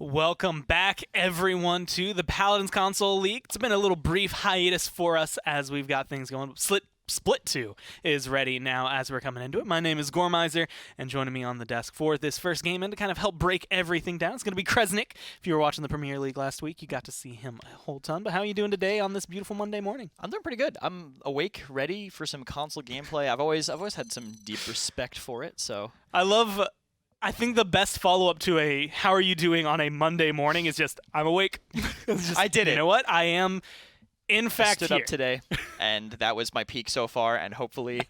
Welcome back, everyone, to the Paladins Console League. It's been a little brief hiatus for us as we've got things going. Split 2 is ready now as we're coming into it. My name is Gormizer, and joining me on the desk for this first game and to kind of help break everything down, it's going to be Kresnik. If you were watching the Premier League last week, you got to see him a whole ton. But how are you doing today on this beautiful Monday morning? I'm doing pretty good. I'm awake, ready for some console gameplay. I've always had some deep respect for it, so... I think the best follow-up to a "how are you doing" on a Monday morning is just "I'm awake." I did it. You know what? I am, in fact, I stood up today, and that was my peak so far, and hopefully,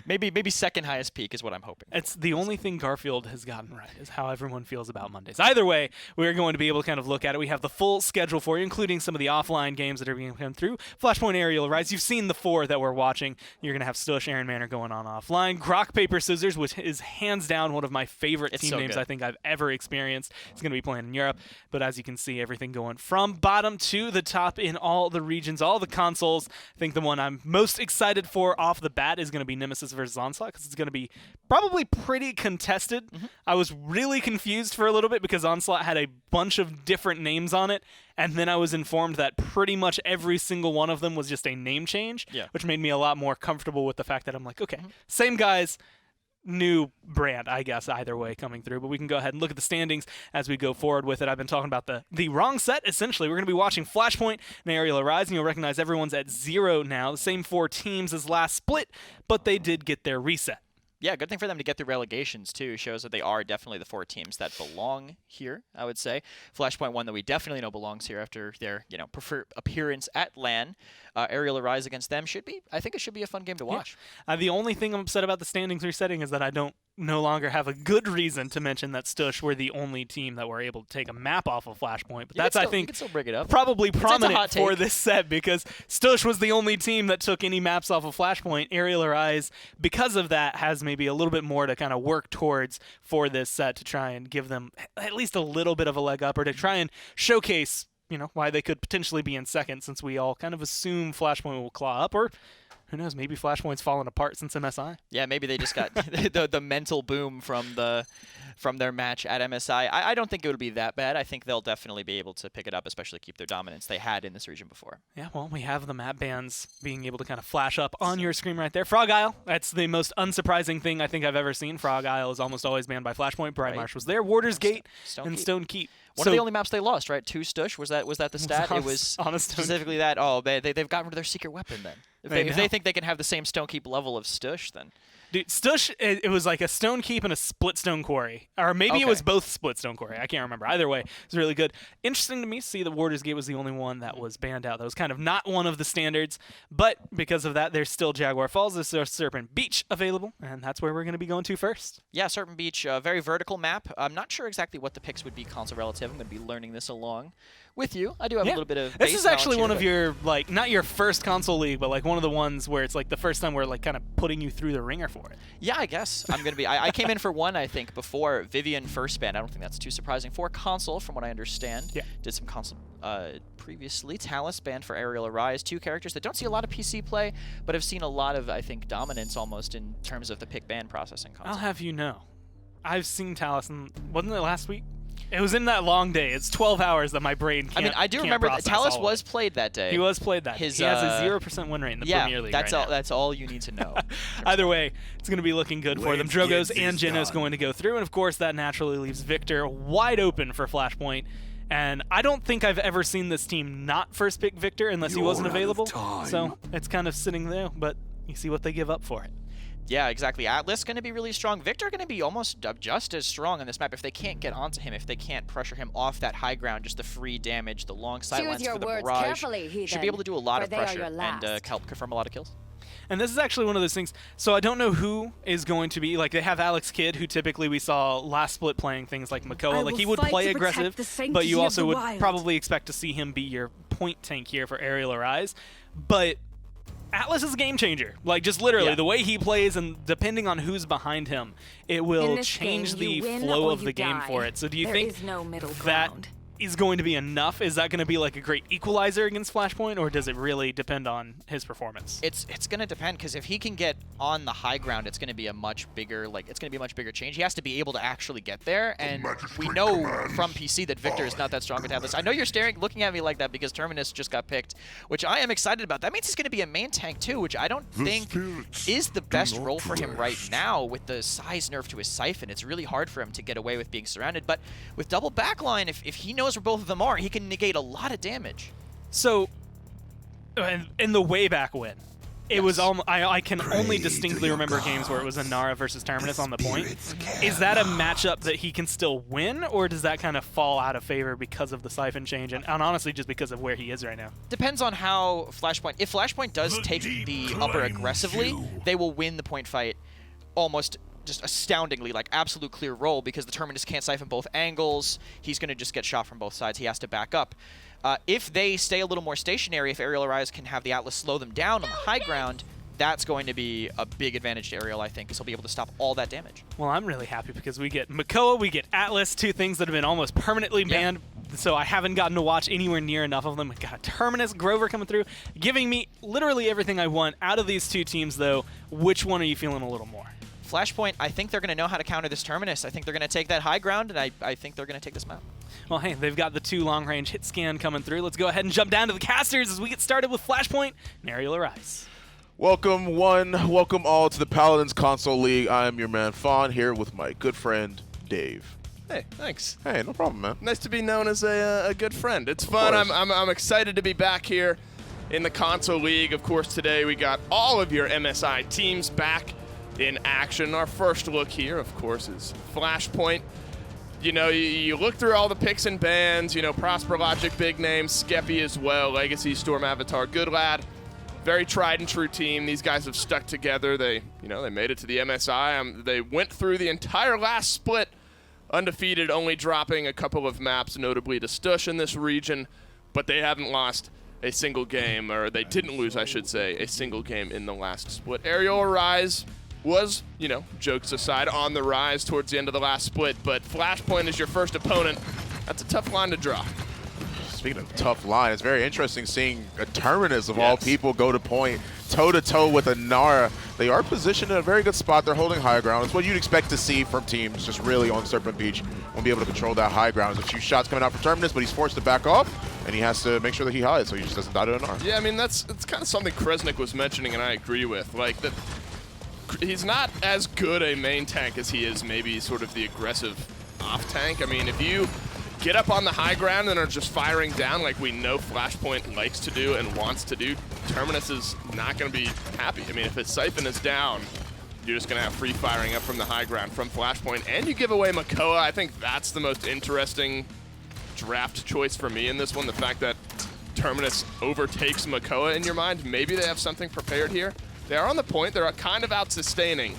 maybe second highest peak is what I'm hoping. It's the only thing Garfield has gotten right is how everyone feels about Mondays. Either way, we're going to be able to kind of look at it. We have the full schedule for you, including some of the offline games that are being come through. Flashpoint, Arial, Rise. You've seen the 4 that we're watching. You're going to have Stush, Aaron Manor going on offline. Grok, Paper, Scissors, which is hands down one of my favorite team names I think I've ever experienced. It's going to be playing in Europe. But as you can see, everything going from bottom to the top in all the regions, all the consoles. I think the one I'm most excited for off the bat is going to be Nemesis versus Onslaught, because it's going to be probably pretty contested. I was really confused for a little bit because Onslaught had a bunch of different names on it, and then I was informed that pretty much every single one of them was just a name change, which made me a lot more comfortable with the fact that I'm like, okay, same guys, new brand, I guess, either way coming through. But we can go ahead and look at the standings as we go forward with it. I've been talking about the wrong set, essentially. We're going to be watching Flashpoint and Arial Rise, and you'll recognize everyone's at 0 now. The same 4 teams as last split, but they did get their reset. Yeah, good thing for them to get through relegations, too. Shows that they are definitely the 4 teams that belong here, I would say. Flashpoint, one that we definitely know belongs here after their, preferred appearance at LAN. Arial Rise against them I think it should be a fun game to watch. Yeah. The only thing I'm upset about the standings resetting is that I no longer have a good reason to mention that Stush were the only team that were able to take a map off of Flashpoint. But that's, I think, you can still bring it up. Probably prominent for this set, because Stush was the only team that took any maps off of Flashpoint. Arial Rise, because of that, has maybe a little bit more to kind of work towards for this set to try and give them at least a little bit of a leg up, or to try and showcase, why they could potentially be in second, since we all kind of assume Flashpoint will claw up, or who knows, maybe Flashpoint's fallen apart since MSI. Yeah, maybe they just got the mental boom from their match at MSI. I don't think it would be that bad. I think they'll definitely be able to pick it up, especially keep their dominance they had in this region before. Yeah, well, we have the map bans being able to kind of flash up on your screen right there. Frog Isle, that's the most unsurprising thing I think I've ever seen. Frog Isle is almost always banned by Flashpoint. Bride Marsh was there. Warder's Gate and Stone Keep. One of the only maps they lost, right? 2 Stush. Was that the stat? It was specifically that. Oh, they've gotten rid of their secret weapon then. If they think they can have the same Stone Keep level of Stush, then... Dude, Stush, it was like a Stone Keep and a Split Stone Quarry. Or maybe it was both Split Stone Quarry. I can't remember. Either way, it was really good. Interesting to me to see that Warder's Gate was the only one that was banned out. That was kind of not one of the standards. But because of that, there's still Jaguar Falls. There's Serpent Beach available, and that's where we're going to be going to first. Yeah, Serpent Beach, very vertical map. I'm not sure exactly what the picks would be console relative. I'm going to be learning this along with you. I do have a little bit of This is actually one of your, not your first console league, but one of the ones where it's the first time we're kind of putting you through the ringer for it. Yeah, I guess I'm going to be. I came in for one, I think, before Vivian first banned. I don't think that's too surprising for console, from what I understand. Yeah. Did some console previously. Talus banned for Arial Rise. 2 characters that don't see a lot of PC play, but have seen a lot of, I think, dominance almost in terms of the pick-ban process in console. I'll have you know, I've seen Talus, wasn't it last week? It was in that long day. It's 12 hours that my brain can't I do remember that Talus was played that day. He was played that day. He has a 0% win rate in the Premier League that's right now. That's all you need to know. Either way, it's going to be looking good for them. Drogos and Genos going to go through, and of course that naturally leaves Victor wide open for Flashpoint. And I don't think I've ever seen this team not first pick Victor unless he wasn't available. So it's kind of sitting there, but you see what they give up for it. Yeah, exactly. Atlas going to be really strong. Victor going to be almost just as strong on this map if they can't get onto him, if they can't pressure him off that high ground, just the free damage, the long sightlines for the barrage. Should be able to do a lot of pressure and help confirm a lot of kills. And this is actually one of those things. So I don't know who is going to be. They have Alex Kidd, who typically we saw last split playing things like Makoa. He would play aggressive, but you also would probably expect to see him be your point tank here for Arial Rise. But Atlas is a game changer. Just literally, the way he plays, and depending on who's behind him, it will change the flow of the game for it. So do you think that is going to be enough? Is that going to be like a great equalizer against Flashpoint, or does it really depend on his performance? It's going to depend, because if he can get on the high ground, it's going to be a much bigger change. He has to be able to actually get there, and we know from PC that Victor is not that strong with tablets. I know you're looking at me like that because Terminus just got picked, which I am excited about. That means he's going to be a main tank too, which I don't think is the best role for him right now. With the size nerf to his Siphon, it's really hard for him to get away with being surrounded. But with double backline, if he knows where both of them are, he can negate a lot of damage. So, in the way back when, it was I can only distinctly remember games where it was a Nara versus Terminus on the point. Is that a matchup that he can still win, or does that kind of fall out of favor because of the Siphon change, and honestly just because of where he is right now? Depends on how Flashpoint... If Flashpoint does take the upper aggressively, they will win the point fight almost just astoundingly, like absolute clear roll, because the Terminus can't siphon both angles. He's going to just get shot from both sides. He has to back up. If they stay a little more stationary, if Arial Arise can have the Atlas slow them down on the high ground, that's going to be a big advantage to Arial, I think, because he'll be able to stop all that damage. Well, I'm really happy because we get Makoa, we get Atlas, two things that have been almost permanently banned, so I haven't gotten to watch anywhere near enough of them. We got Terminus, Grover coming through, giving me literally everything I want. Out of these two teams, though, which one are you feeling a little more? Flashpoint, I think they're going to know how to counter this Terminus. I think they're going to take that high ground, and I think they're going to take this map. Well, hey, they've got the 2 long-range hit scan coming through. Let's go ahead and jump down to the casters as we get started with Flashpoint and Arial Arise. Welcome welcome all to the Paladins Console League. I am your man Fawn, here with my good friend Dave. Hey, thanks. Hey, no problem, man. Nice to be known as a good friend. It's fun. I'm excited to be back here in the Console League. Of course, today we got all of your MSI teams back in action. Our first look here, of course, is Flashpoint. You know, you look through all the picks and bans, you know, Prosper Logic, big names, Skeppy as well, Legacy, Storm Avatar, Good Lad. Very tried and true team. These guys have stuck together. They made it to the MSI. They went through the entire last split undefeated, only dropping a couple of maps, notably to Stush in this region, but they haven't lost a single game, or they didn't lose, I should say, a single game in the last split. Arial Arise was, you know, jokes aside, on the rise towards the end of the last split, but Flashpoint is your first opponent. That's a tough line to draw. Speaking of tough line, it's very interesting seeing a Terminus of all people go to point, toe-to-toe with a Nara. They are positioned in a very good spot. They're holding high ground. It's what you'd expect to see from teams just really on Serpent Beach. Won't be able to control that high ground. There's a few shots coming out for Terminus, but he's forced to back off, and he has to make sure that he hides so he just doesn't die to a Nara. Yeah, I mean, it's kind of something Kresnik was mentioning, and I agree with. Like, that he's not as good a main tank as he is maybe sort of the aggressive off tank. I mean, if you get up on the high ground and are just firing down like we know Flashpoint likes to do and wants to do, Terminus is not going to be happy. I mean, if his Siphon is down, you're just going to have free firing up from the high ground from Flashpoint, and you give away Makoa. I think that's the most interesting draft choice for me in this one, the fact that Terminus overtakes Makoa in your mind. Maybe they have something prepared here. They are on the point. They're kind of out sustaining.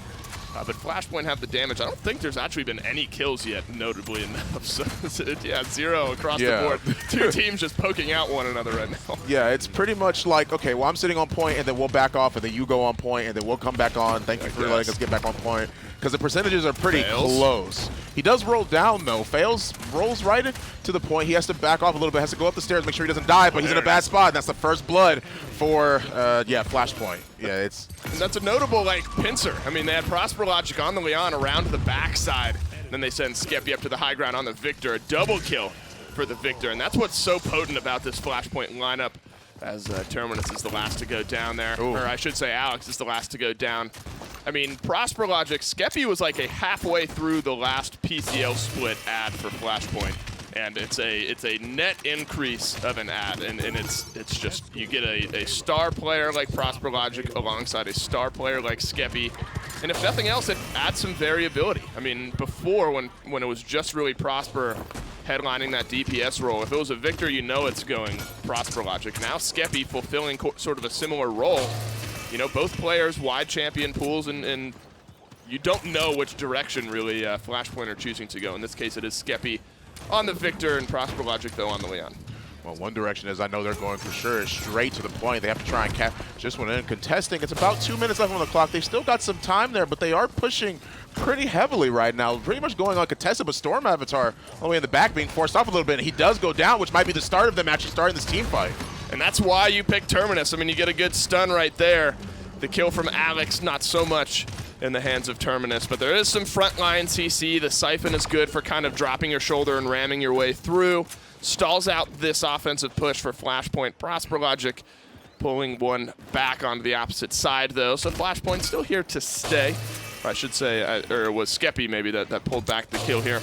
But Flashpoint have the damage. I don't think there's actually been any kills yet, notably enough. So, yeah, 0 across the board. Two teams just poking out one another right now. Yeah, it's pretty much like, okay, well, I'm sitting on point, and then we'll back off, and then you go on point, and then we'll come back on. Thank you for letting us get back on point. Because the percentages are pretty close. He does roll down, though. Rolls right to the point. He has to back off a little bit, has to go up the stairs, make sure he doesn't die, but he's in a bad spot. And that's the first blood for, Flashpoint. Yeah, and that's a notable, like, pincer. I mean, they had Prosper Logic on the Leon around to the backside. Then they send Skeppy up to the high ground on the Victor. A double kill for the Victor. And that's what's so potent about this Flashpoint lineup, as Terminus is the last to go down there. Ooh. Or I should say Alex is the last to go down. I mean, Prosper Logic, Skeppy was like a halfway through the last PCL split ad for Flashpoint. And it's a net increase of an ad, and it's just, you get a star player like Prosper Logic alongside a star player like Skeppy, and if nothing else, it adds some variability. I mean, before, when it was just really Prosper headlining that DPS role, if it was a Victor, you know it's going Prosper Logic. Now Skeppy fulfilling sort of a similar role. You know, both players wide champion pools, and you don't know which direction really Flashpoint are choosing to go. In this case, it is Skeppy on the Victor and Prosper Logic, though, on the Leon. Well, one direction is I know they're going for sure is straight to the point. They have to try and cap this one in. Contesting, it's about 2 minutes left on the clock. They've still got some time there, but they are pushing pretty heavily right now. Pretty much going on contested, but Storm Avatar all the way in the back being forced off a little bit. And he does go down, which might be the start of them actually starting this team fight. And that's why you pick Terminus. I mean, you get a good stun right there. The kill from Alex, not so much in the hands of Terminus, but there is some frontline CC. The Siphon is good for kind of dropping your shoulder and ramming your way through. Stalls out this offensive push for Flashpoint. Prosper Logic pulling one back onto the opposite side, though. So Flashpoint's still here to stay. Or I should say, or it was Skeppy maybe that pulled back the kill here.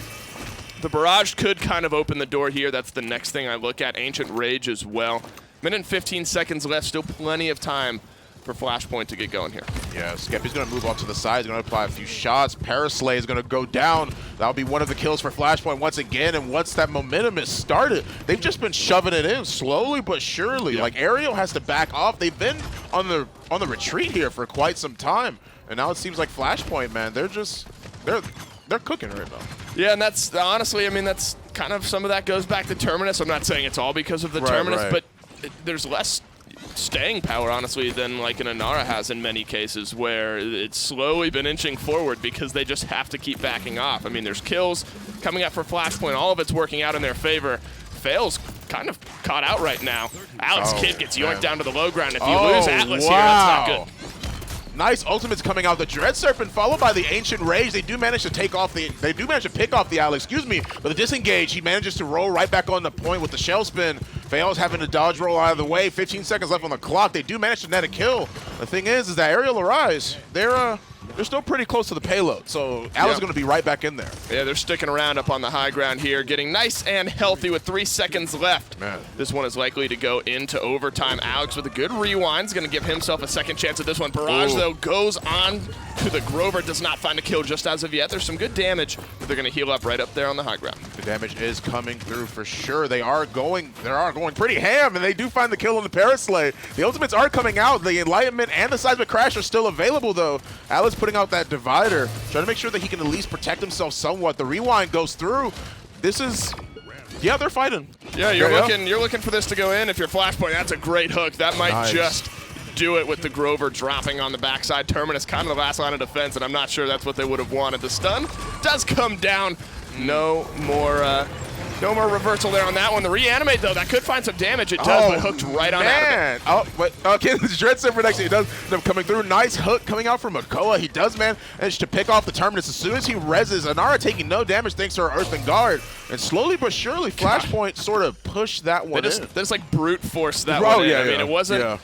The Barrage could kind of open the door here. That's the next thing I look at. Ancient Rage as well. Minute and 15 seconds left. Still plenty of time for Flashpoint to get going here. Yeah, Skeppy's going to move off to the side. He's going to apply a few shots. Paraslay is going to go down. That'll be one of the kills for Flashpoint once again. And once that momentum is started, they've just been shoving it in slowly but surely. Yep. Like, Arial has to back off. They've been on the retreat here for quite some time. And now it seems like Flashpoint, man, they're cooking right now. Yeah, and that's honestly, I mean, that's kind of some of that goes back to Terminus. I'm not saying it's all because of the Terminus, but there's less staying power, honestly, than like an Inara has in many cases, where it's slowly been inching forward because they just have to keep backing off. I mean, there's kills coming up for Flashpoint. All of it's working out in their favor. Fails kind of caught out right now. Alex Kidd gets yoinked down to the low ground. If you lose Atlas here, that's not good. Nice ultimates coming out. The Dread Serpent followed by the Ancient Rage. They do manage to pick off the Alex, but the disengage, he manages to roll right back on the point with the shell spin. Fails having to dodge roll out of the way. 15 seconds left on the clock. They do manage to net a kill. The thing is that Arial Arise, they're still pretty close to the payload, so Alex is going to be right back in there. Yeah, they're sticking around up on the high ground here, getting nice and healthy with 3 seconds left. Man. This one is likely to go into overtime. Alex with a good rewind is going to give himself a second chance at this one. Barrage, though, goes on to the Grover, does not find a kill just as of yet. There's some good damage, but they're going to heal up right up there on the high ground. The damage is coming through for sure. They are going pretty ham, and they do find the kill on the Paraslay. The ultimates are coming out. The Enlightenment and the Seismic Crash are still available, though. Alex putting out that divider, trying to make sure that he can at least protect himself somewhat. The rewind goes through. This is, yeah, they're fighting. Yeah, you're looking for this to go in. If you're Flashpoint, that's a great hook. That might just do it with the Grover dropping on the backside. Terminus kind of the last line of defense, and I'm not sure that's what they would have wanted. The stun does come down. No more reversal there on that one. The reanimate, though, that could find some damage. It does, but hooked right on out of it. Oh, but okay, the Dread Serpent actually does end up coming through. Nice hook coming out from Makoa. He does manage to pick off the Terminus as soon as he reses. Inara taking no damage thanks to her Earthen Guard. And slowly but surely, Flashpoint sort of pushed that one in. They just like brute force that one in. Yeah, I mean, it wasn't, yeah.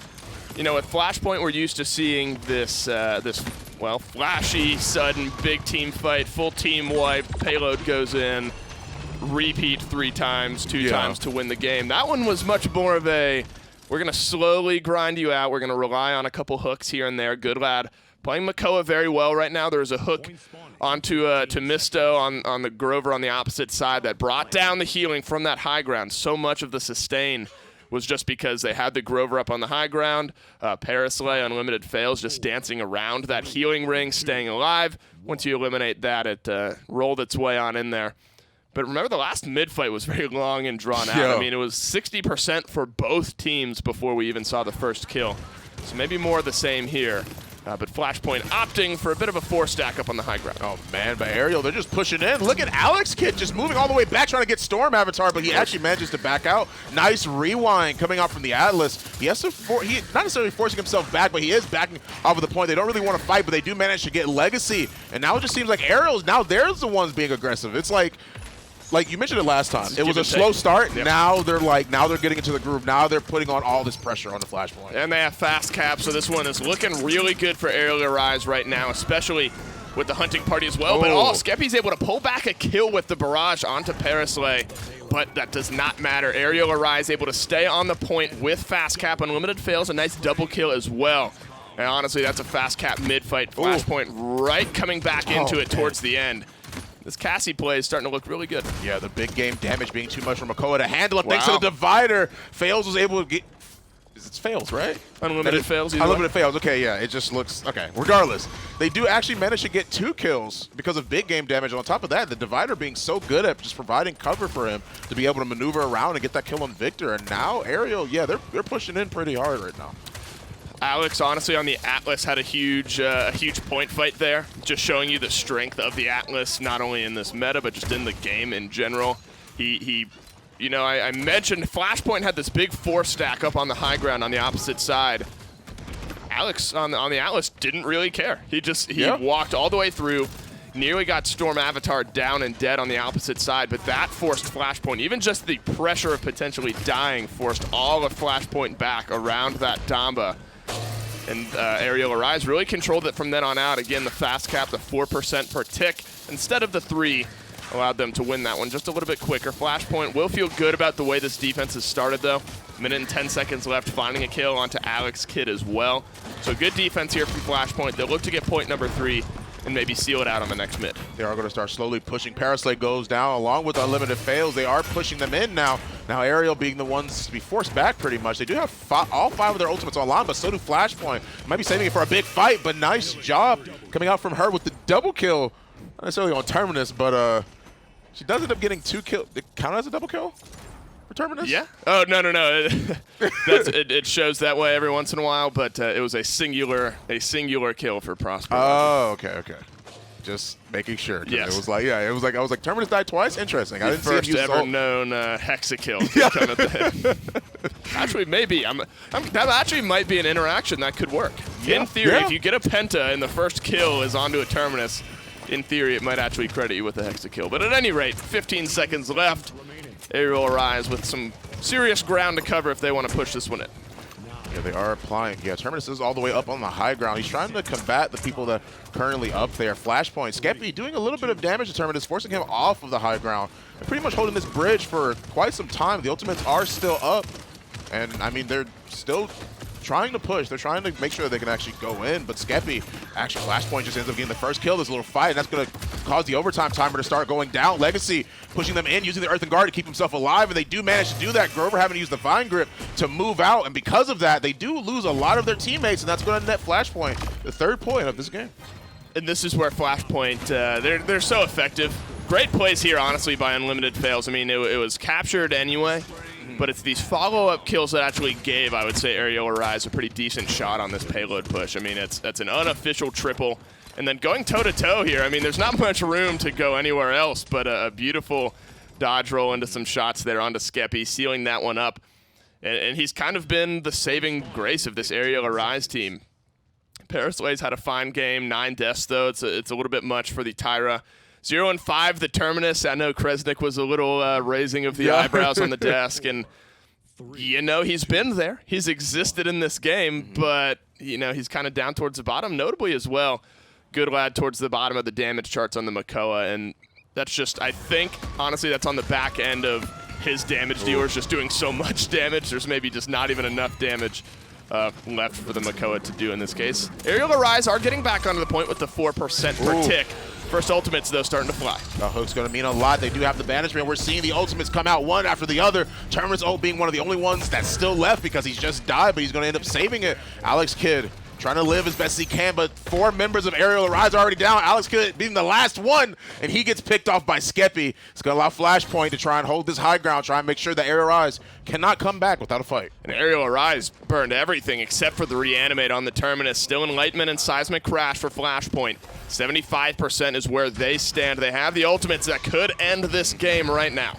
you know, with Flashpoint, we're used to seeing this, well, flashy, sudden, big team fight, full team wipe, payload goes in, repeat 3 times, 2 times to win the game. That one was much more of a, we're going to slowly grind you out. We're going to rely on a couple hooks here and there. Good lad. Playing Makoa very well right now. There's a hook onto to Misto on the Grover on the opposite side that brought down the healing from that high ground. So much of the sustain was just because they had the Grover up on the high ground. Paraslay, Unlimited Fails, just dancing around that healing ring, staying alive. Once you eliminate that, it rolled its way on in there. But remember, the last mid-fight was very long and drawn out. I mean, it was 60% for both teams before we even saw the first kill. So maybe more of the same here. But Flashpoint opting for a bit of a 4-stack up on the high ground. Oh, man, but Arial, they're just pushing in. Look at Alex Kidd just moving all the way back, trying to get Storm Avatar, but he actually manages to back out. Nice rewind coming out from the Atlas. He has to, he not necessarily forcing himself back, but he is backing off of the point. They don't really want to fight, but they do manage to get Legacy. And now it just seems like Arial's, now they're the ones being aggressive. It's like you mentioned it last time, it was a slow start. Yep. Now they're getting into the groove. Now they're putting on all this pressure on the Flashpoint. And they have fast cap, so this one is looking really good for Arial Arise right now, especially with the hunting party as well. But Skeppy's able to pull back a kill with the Barrage onto Paraslay, but that does not matter. Arial Arise able to stay on the point with fast cap. Unlimited Fails, a nice double kill as well. And honestly, that's a fast cap mid-fight. Flashpoint right coming back into it towards the end. This Cassie play is starting to look really good. Yeah, the big game damage being too much for Makoa to handle it. Thanks to the divider. Fails was able to get... It's Fails, right? Unlimited Fails. Unlimited Fails. Okay, yeah. It just looks... Okay, regardless. They do actually manage to get 2 kills because of big game damage. On top of that, the divider being so good at just providing cover for him to be able to maneuver around and get that kill on Victor. And now Arial, yeah, they're pushing in pretty hard right now. Alex, honestly, on the Atlas had a huge point fight there, just showing you the strength of the Atlas, not only in this meta, but just in the game in general. You know, I mentioned Flashpoint had this big 4 stack up on the high ground on the opposite side. Alex on the Atlas didn't really care. He walked all the way through, nearly got Storm Avatar down and dead on the opposite side, but that forced Flashpoint. Even just the pressure of potentially dying forced all of Flashpoint back around that Damba. And Arial Arise really controlled it from then on out. Again, the fast cap, the 4% per tick, instead of the 3, allowed them to win that one just a little bit quicker. Flashpoint will feel good about the way this defense has started, though. Minute and 10 seconds left, finding a kill onto Alex Kidd as well. So good defense here from Flashpoint. They'll look to get point number 3 and maybe seal it out on the next mid. They are going to start slowly pushing. Paraslay goes down along with Unlimited Fails. They are pushing them in now. Now Arial being the ones to be forced back pretty much. They do have all 5 of their ultimates online, but so do Flashpoint. Might be saving it for a big fight, but nice job coming out from her with the double kill. Not necessarily on Terminus, but she does end up getting 2 kills. It count as a double kill for Terminus? Yeah. Oh, no. It shows that way every once in a while, but it was a singular kill for Prosper. Oh, okay. Just making sure. Yes. It was like, I was like, Terminus died twice? Interesting. I didn't see him First use ever known hexakill to come at the head. Actually, maybe. That actually might be an interaction that could work. Yeah. In theory, Yeah. if you get a penta and the first kill is onto a Terminus, in theory, it might actually credit you with a hexakill. But at any rate, 15 seconds left. Arial Arise with some serious ground to cover if they want to push this one in. Yeah, they are applying. Yeah, Terminus is all the way up on the high ground. He's trying to combat the people that are currently up there. Flashpoint. Skeppy doing a little bit of damage to Terminus, forcing him off of the high ground. They're pretty much holding this bridge for quite some time. The ultimates are still up. And, I mean, they're still trying to push. They're trying to make sure they can actually go in. But Skeppy, actually, Flashpoint just ends up getting the first kill. This little fight, and that's going to cause the overtime timer to start going down. Legacy pushing them in, using the Earthen Guard to keep himself alive, and they do manage to do that. Grover having to use the Vine Grip to move out, and because of that, they do lose a lot of their teammates, and that's going to net Flashpoint the 3rd point of this game. And this is where Flashpoint, they're so effective. Great plays here, honestly, by Unlimited Fails. I mean, it was captured anyway, but it's these follow-up kills that actually gave, I would say, Arial Arise a pretty decent shot on this payload push. I mean, that's an unofficial triple. And then going toe-to-toe here, I mean, there's not much room to go anywhere else, but a beautiful dodge roll into some shots there onto Skeppy, sealing that one up. And he's kind of been the saving grace of this Arial Arise team. Paraslay's had a fine game, 9 deaths, though. It's a little bit much for the Tyra. 0 and 5, the Terminus. I know Kresnik was a little raising of the eyebrows on the desk, and you know he's been there. He's existed in this game, but you know he's kind of down towards the bottom, notably as well. Good lad towards the bottom of the damage charts on the Makoa, and that's just, I think, honestly, that's on the back end of his damage dealers just doing so much damage. There's maybe just not even enough damage left for the Makoa to do in this case. Arial Arise are getting back onto the point with the 4% per tick. First ultimates, though, starting to fly. The hook's going to mean a lot. They do have the banishment. We're seeing the ultimates come out one after the other. Terminus ult being one of the only ones that's still left because he's just died, but he's going to end up saving it. Alex Kidd trying to live as best he can, but 4 members of Arial Arise are already down. Alex Kidd being the last one, and he gets picked off by Skeppy. It's going to allow Flashpoint to try and hold this high ground, try and make sure that Arial Arise cannot come back without a fight. And Arial Arise burned everything except for the reanimate on the Terminus. Still Enlightenment and Seismic Crash for Flashpoint. 75% is where they stand. They have the ultimates that could end this game right now.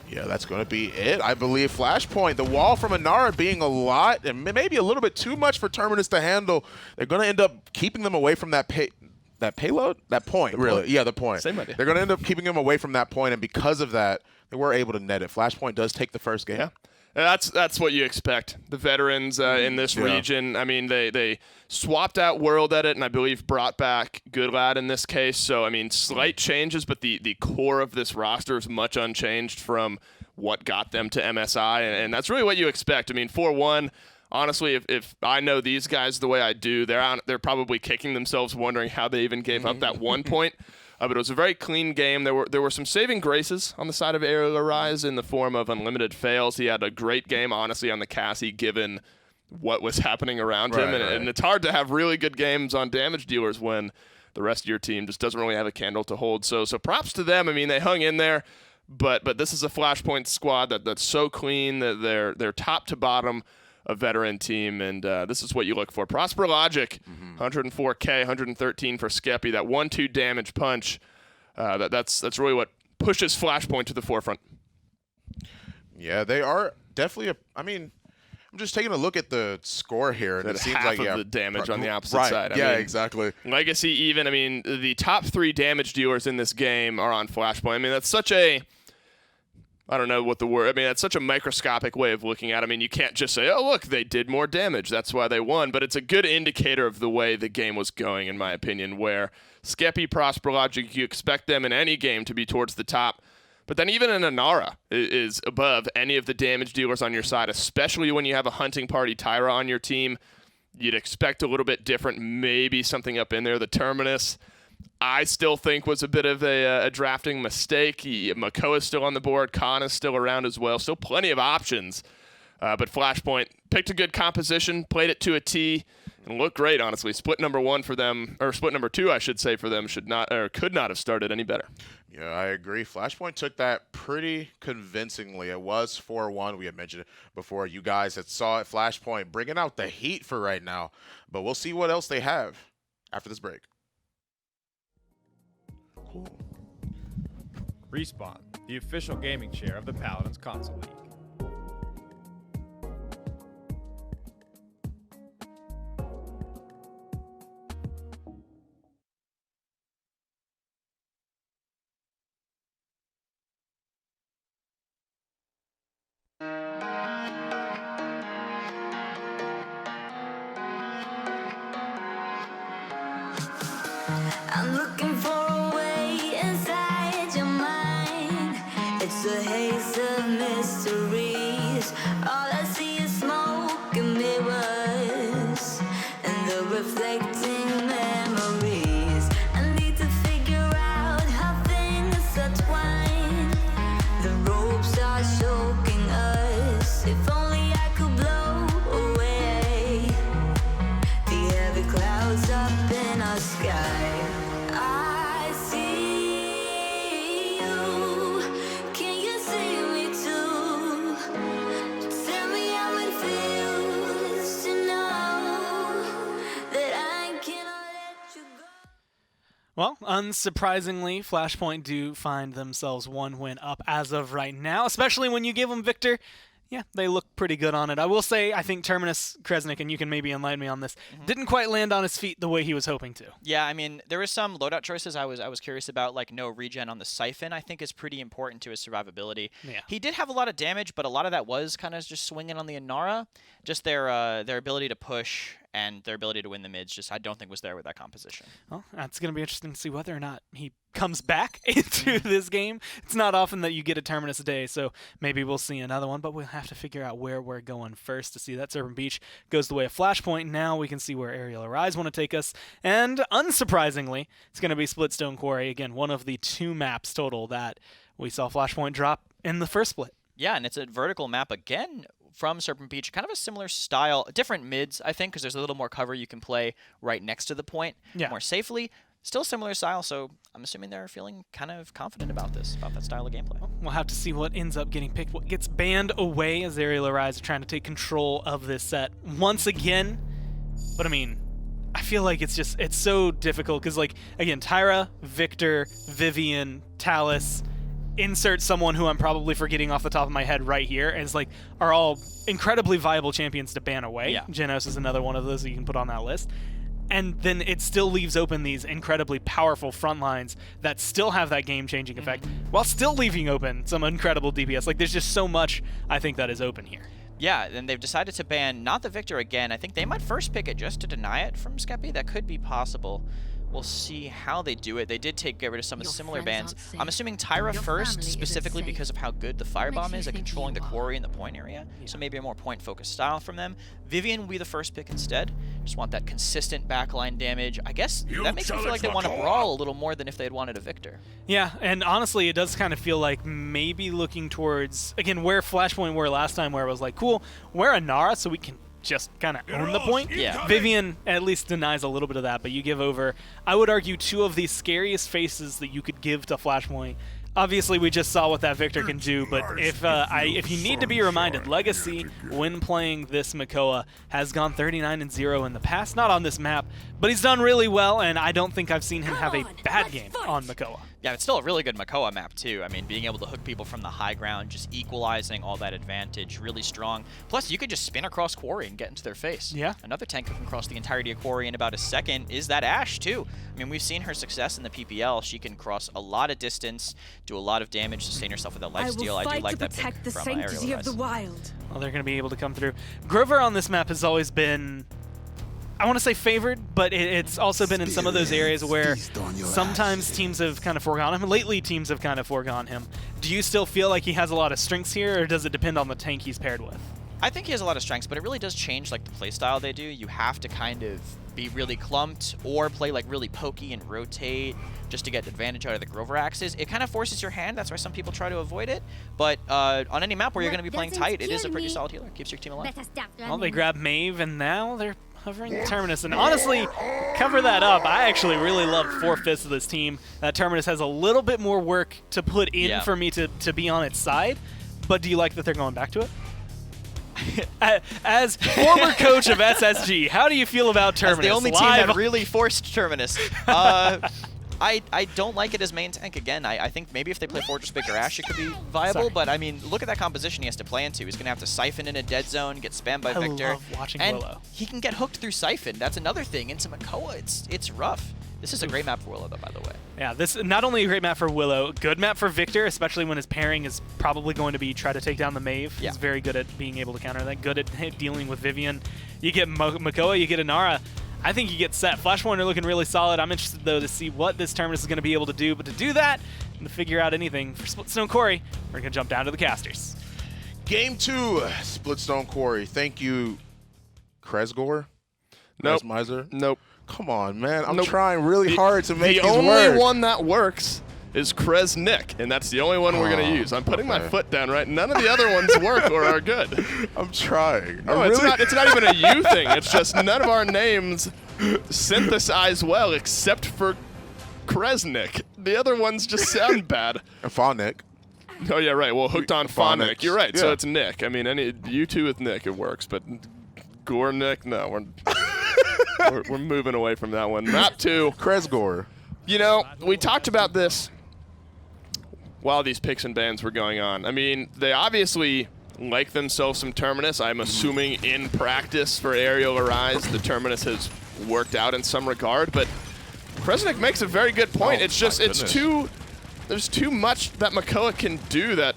Yeah, that's going to be it. I believe Flashpoint, the wall from Inara being a lot and maybe a little bit too much for Terminus to handle. They're going to end up keeping them away from that payload? That point, really. Point. Yeah, the point. Same idea. They're going to end up keeping them away from that point, and because of that, they were able to net it. Flashpoint does take the first game. Yeah. That's what you expect. The veterans in this region, I mean, they swapped out World Edit and I believe brought back Good Lad in this case. So, I mean, slight changes, but the core of this roster is much unchanged from what got them to MSI, and that's really what you expect. I mean, 4-1, honestly, if I know these guys the way I do, they're probably kicking themselves wondering how they even gave up that 1 point. But it was a very clean game. There were some saving graces on the side of Arial Arise in the form of Unlimited Fails. He had a great game, honestly, on the Cassie, given what was happening around him. And it's hard to have really good games on damage dealers when the rest of your team just doesn't really have a candle to hold. So props to them. I mean, they hung in there. But this is a Flashpoint squad that's so clean that they're top to bottom a veteran team, and this is what you look for. Prosper Logic, 104K, 113 for Skeppy. That 1-2 damage punch, that's really what pushes Flashpoint to the forefront. Yeah, they are definitely I mean, I'm just taking a look at the score here, and it seems half like of the damage on the opposite right. side. I yeah, mean, exactly. Legacy even. I mean, the top 3 damage dealers in this game are on Flashpoint. I mean, that's such a I don't know what the word. I mean, that's such a microscopic way of looking at it. I mean, you can't just say, "Oh, look, they did more damage. That's why they won." But it's a good indicator of the way the game was going, in my opinion. Where Skeppy, Prosper Logic, you expect them in any game to be towards the top. But then even an Inara is above any of the damage dealers on your side, especially when you have a hunting party Tyra on your team. You'd expect a little bit different, maybe something up in there. The Terminus, I still think was a bit of a drafting mistake. Mako is still on the board. Khan is still around as well. Still plenty of options. But Flashpoint picked a good composition, played it to a T, and looked great, honestly. Split number 1 for them, or split number 2, I should say, for them could not have started any better. Yeah, I agree. Flashpoint took that pretty convincingly. It was 4-1. We had mentioned it before. You guys had saw it. Flashpoint bringing out the heat for right now. But we'll see what else they have after this break. Cool. Respawn, the official gaming chair of the Paladins console league. I'm looking for a way inside your mind. It's a haze of mysteries. All I see is smoke and mirrors and the reflecting memories. I need to figure out how things are twined. The ropes are choking us. If only I could blow away the heavy clouds up in our sky. I see you. Can you see me too? Tell me how it feels to know that I cannot let you go. Well, unsurprisingly, Flashpoint do find themselves 1 win up as of right now, especially when you give them Victor. Yeah, they look pretty good on it. I will say, I think Terminus Kresnik, and you can maybe enlighten me on this, didn't quite land on his feet the way he was hoping to. Yeah, I mean, there was some loadout choices I was curious about, like no regen on the Siphon, I think is pretty important to his survivability. Yeah. He did have a lot of damage, but a lot of that was kind of just swinging on the Inara. Just their ability to push and their ability to win the mids, just I don't think was there with that composition. Well, that's going to be interesting to see whether or not he comes back into this game. It's not often that you get a Terminus a day, so maybe we'll see another one, but we'll have to figure out where we're going first to see that. Serpent Beach goes the way of Flashpoint. Now we can see where Arial Arise want to take us, and unsurprisingly, it's going to be Splitstone Quarry. Again, one of the 2 maps total that we saw Flashpoint drop in the first split. Yeah, and it's a vertical map again from Serpent Beach, kind of a similar style, different mids, I think, because there's a little more cover you can play right next to the point more safely. Still similar style, so I'm assuming they're feeling kind of confident about that style of gameplay. We'll have to see what ends up getting picked, what gets banned away as Arial Arise are trying to take control of this set once again. But I mean, I feel like it's so difficult because, like, again, Tyra, Victor, Vivian, Talus, insert someone who I'm probably forgetting off the top of my head right here, and it's like are all incredibly viable champions to ban away. Yeah. Genos is another one of those that you can put on that list. And then it still leaves open these incredibly powerful front lines that still have that game-changing effect, while still leaving open some incredible DPS. Like, there's just so much, I think, that is open here. Yeah, and they've decided to ban not the Victor again. I think they might first pick it just to deny it from Skeppy. That could be possible. We'll see how they do it. They did get rid of some of the similar bans. I'm assuming Tyra first, specifically because of how good the Firebomb is at controlling the quarry in the point area. So maybe a more point-focused style from them. Vivian will be the first pick instead. Just want that consistent backline damage. I guess that makes me feel like they want to brawl a little more than if they had wanted a Victor. Yeah, and honestly, it does kind of feel like maybe looking towards, again, where Flashpoint were last time, where it was like, cool, we're a Nara, so we can just kind of own the point. Yeah. Vivian at least denies a little bit of that, but you give over, I would argue, 2 of the scariest faces that you could give to Flashpoint Obviously, we just saw what that Victor can do, but if you need to be reminded, Legacy, when playing this Makoa, has gone 39-0 in the past. Not on this map, but he's done really well, and I don't think I've seen him have a bad game on Makoa. Yeah, it's still a really good Makoa map, too. I mean, being able to hook people from the high ground, just equalizing all that advantage, really strong. Plus, you could just spin across Quarry and get into their face. Yeah. Another tank who can cross the entirety of Quarry in about a second is that Ashe, too. I mean, we've seen her success in the PPL. She can cross a lot of distance, do a lot of damage, sustain herself with a lifesteal. I do like that pick the from sanctity Arial. of the wild. Well, they're going to be able to come through. Grover on this map has always been, I want to say favored, but it's also been in some of those areas where sometimes teams have kind of foregone him. Lately, teams have kind of foregone him. Do you still feel like he has a lot of strengths here, or does it depend on the tank he's paired with? I think he has a lot of strengths, but it really does change like the playstyle they do. You have to kind of be really clumped or play like really pokey and rotate just to get advantage out of the Grover axes. It kind of forces your hand. That's why some people try to avoid it. But on any map where you're going to be playing tight, it is a pretty solid healer. Keeps your team alive. Well, they grab Maeve, and now they're hovering the Terminus. And honestly, cover that up. I actually really love 4/5 of this team. That Terminus has a little bit more work to put in for me to be on its side. But do you like that they're going back to it? As former coach of SSG, how do you feel about Terminus? As the only team that really forced Terminus. I don't like it as main tank. Again, I think maybe if they play Fortress Baker Ashe, it could be viable. But I mean, look at that composition he has to play into. He's going to have to Siphon in a dead zone, get spammed by Victor. I love watching and Willow. He can get hooked through Siphon. That's another thing. Into Makoa, it's rough. This is a great map for Willow, though, by the way. Yeah, this not only a great map for Willow, good map for Victor, especially when his pairing is probably going to be try to take down the Maeve. Yeah. He's very good at being able to counter that, good at dealing with Vivian. You get Makoa, you get Inara. I think you get set. Flashpoint are looking really solid. I'm interested, though, to see what this Terminus is going to be able to do. But to do that, and to figure out anything for Splitstone Quarry, we're going to jump down to the casters. Game 2, Splitstone Quarry. Thank you, Kresgor? Nope. Miser? Nope. Come on, man. I'm Nope. trying really hard to make the these only work. one that works is Kresnik, and that's the only one we're going to use. I'm putting my foot down, right? None of the other ones work or are good. I'm trying. No, it's not even a you thing. It's just none of our names synthesize well except for Kresnik. The other ones just sound bad. And Phonic. Oh, yeah, right. Well, hooked on Phonic. You're right. Yeah. So it's Nick. I mean, you two with Nick, it works. But Gornick, no. We're moving away from that one. Map 2. Kresgor. You know, we talked about this while these picks and bans were going on. I mean, they obviously like themselves some Terminus. I'm assuming in practice for Arial Arise, the Terminus has worked out in some regard. But Kresnik makes a very good point. It's just, there's too much that Makoa can do that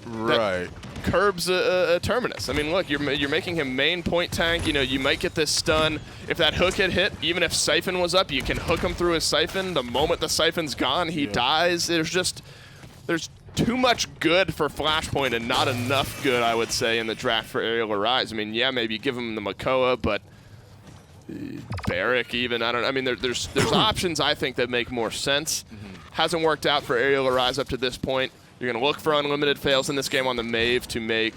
curbs a Terminus. I mean, look, you're making him main point tank. You know, you might get this stun. If that hook had hit, even if Siphon was up, you can hook him through his Siphon. The moment the Siphon's gone, he dies. There's too much good for Flashpoint and not enough good, I would say, in the draft for Arial Arise. I mean, yeah, maybe give him the Makoa, but Barrick even, I don't know. I mean, there's options, I think, that make more sense. Hasn't worked out for Arial Arise up to this point. You're going to look for unlimited fails in this game on the Maeve to make,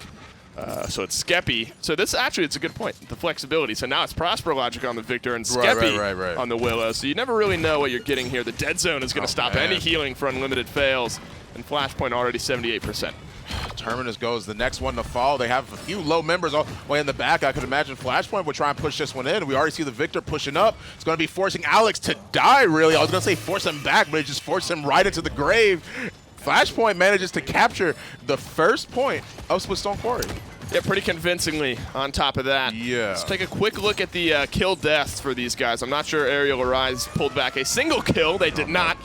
so it's Skeppy. So this actually, it's a good point, the flexibility. So now it's Prosper Logic on the Victor and Skeppy on the Willow. So you never really know what you're getting here. The dead zone is going to stop any healing for unlimited fails. And Flashpoint already 78%. Terminus goes the next one to fall. They have a few low members all the way in the back. I could imagine Flashpoint would try and push this one in. We already see the Victor pushing up. It's going to be forcing Alex to die, really. I was going to say force him back, but it just forced him right into the grave. Flashpoint manages to capture the first point of Splitstone Quarry. Yeah, pretty convincingly on top of that. Yeah. Let's take a quick look at the kill deaths for these guys. I'm not sure Arial Arise pulled back a single kill. They did not.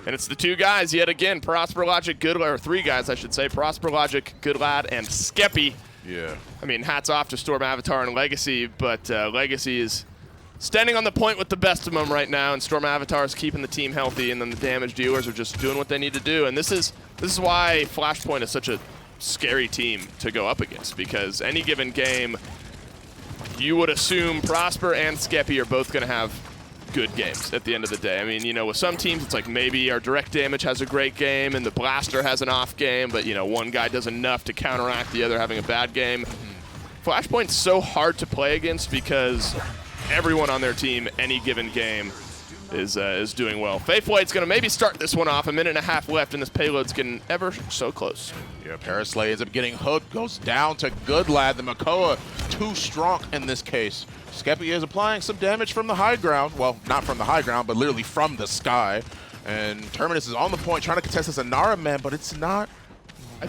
And it's the two guys yet again, Prosper Logic, or three guys, I should say. Prosper Logic, Good Lad, and Skeppy. Yeah. I mean, hats off to Storm Avatar and Legacy, but Legacy is standing on the point with the best of them right now, and Storm Avatar is keeping the team healthy, and then the damage dealers are just doing what they need to do. And this is why Flashpoint is such a scary team to go up against, because any given game, you would assume Prosper and Skeppy are both going to have good games at the end of the day. I mean, you know, with some teams, it's like maybe our direct damage has a great game and the blaster has an off game, but, you know, one guy does enough to counteract the other having a bad game. Flashpoint's so hard to play against because everyone on their team, any given game, is doing well. Faithlight's going to maybe start this one off. A minute and a half left, and this payload's getting ever so close. Yeah, Paraslay ends up getting hooked, goes down to Good Lad. The Makoa too strong in this case. Skeppy is applying some damage from the high ground. Well, not from the high ground, but literally from the sky. And Terminus is on the point trying to contest this Anara man, but it's not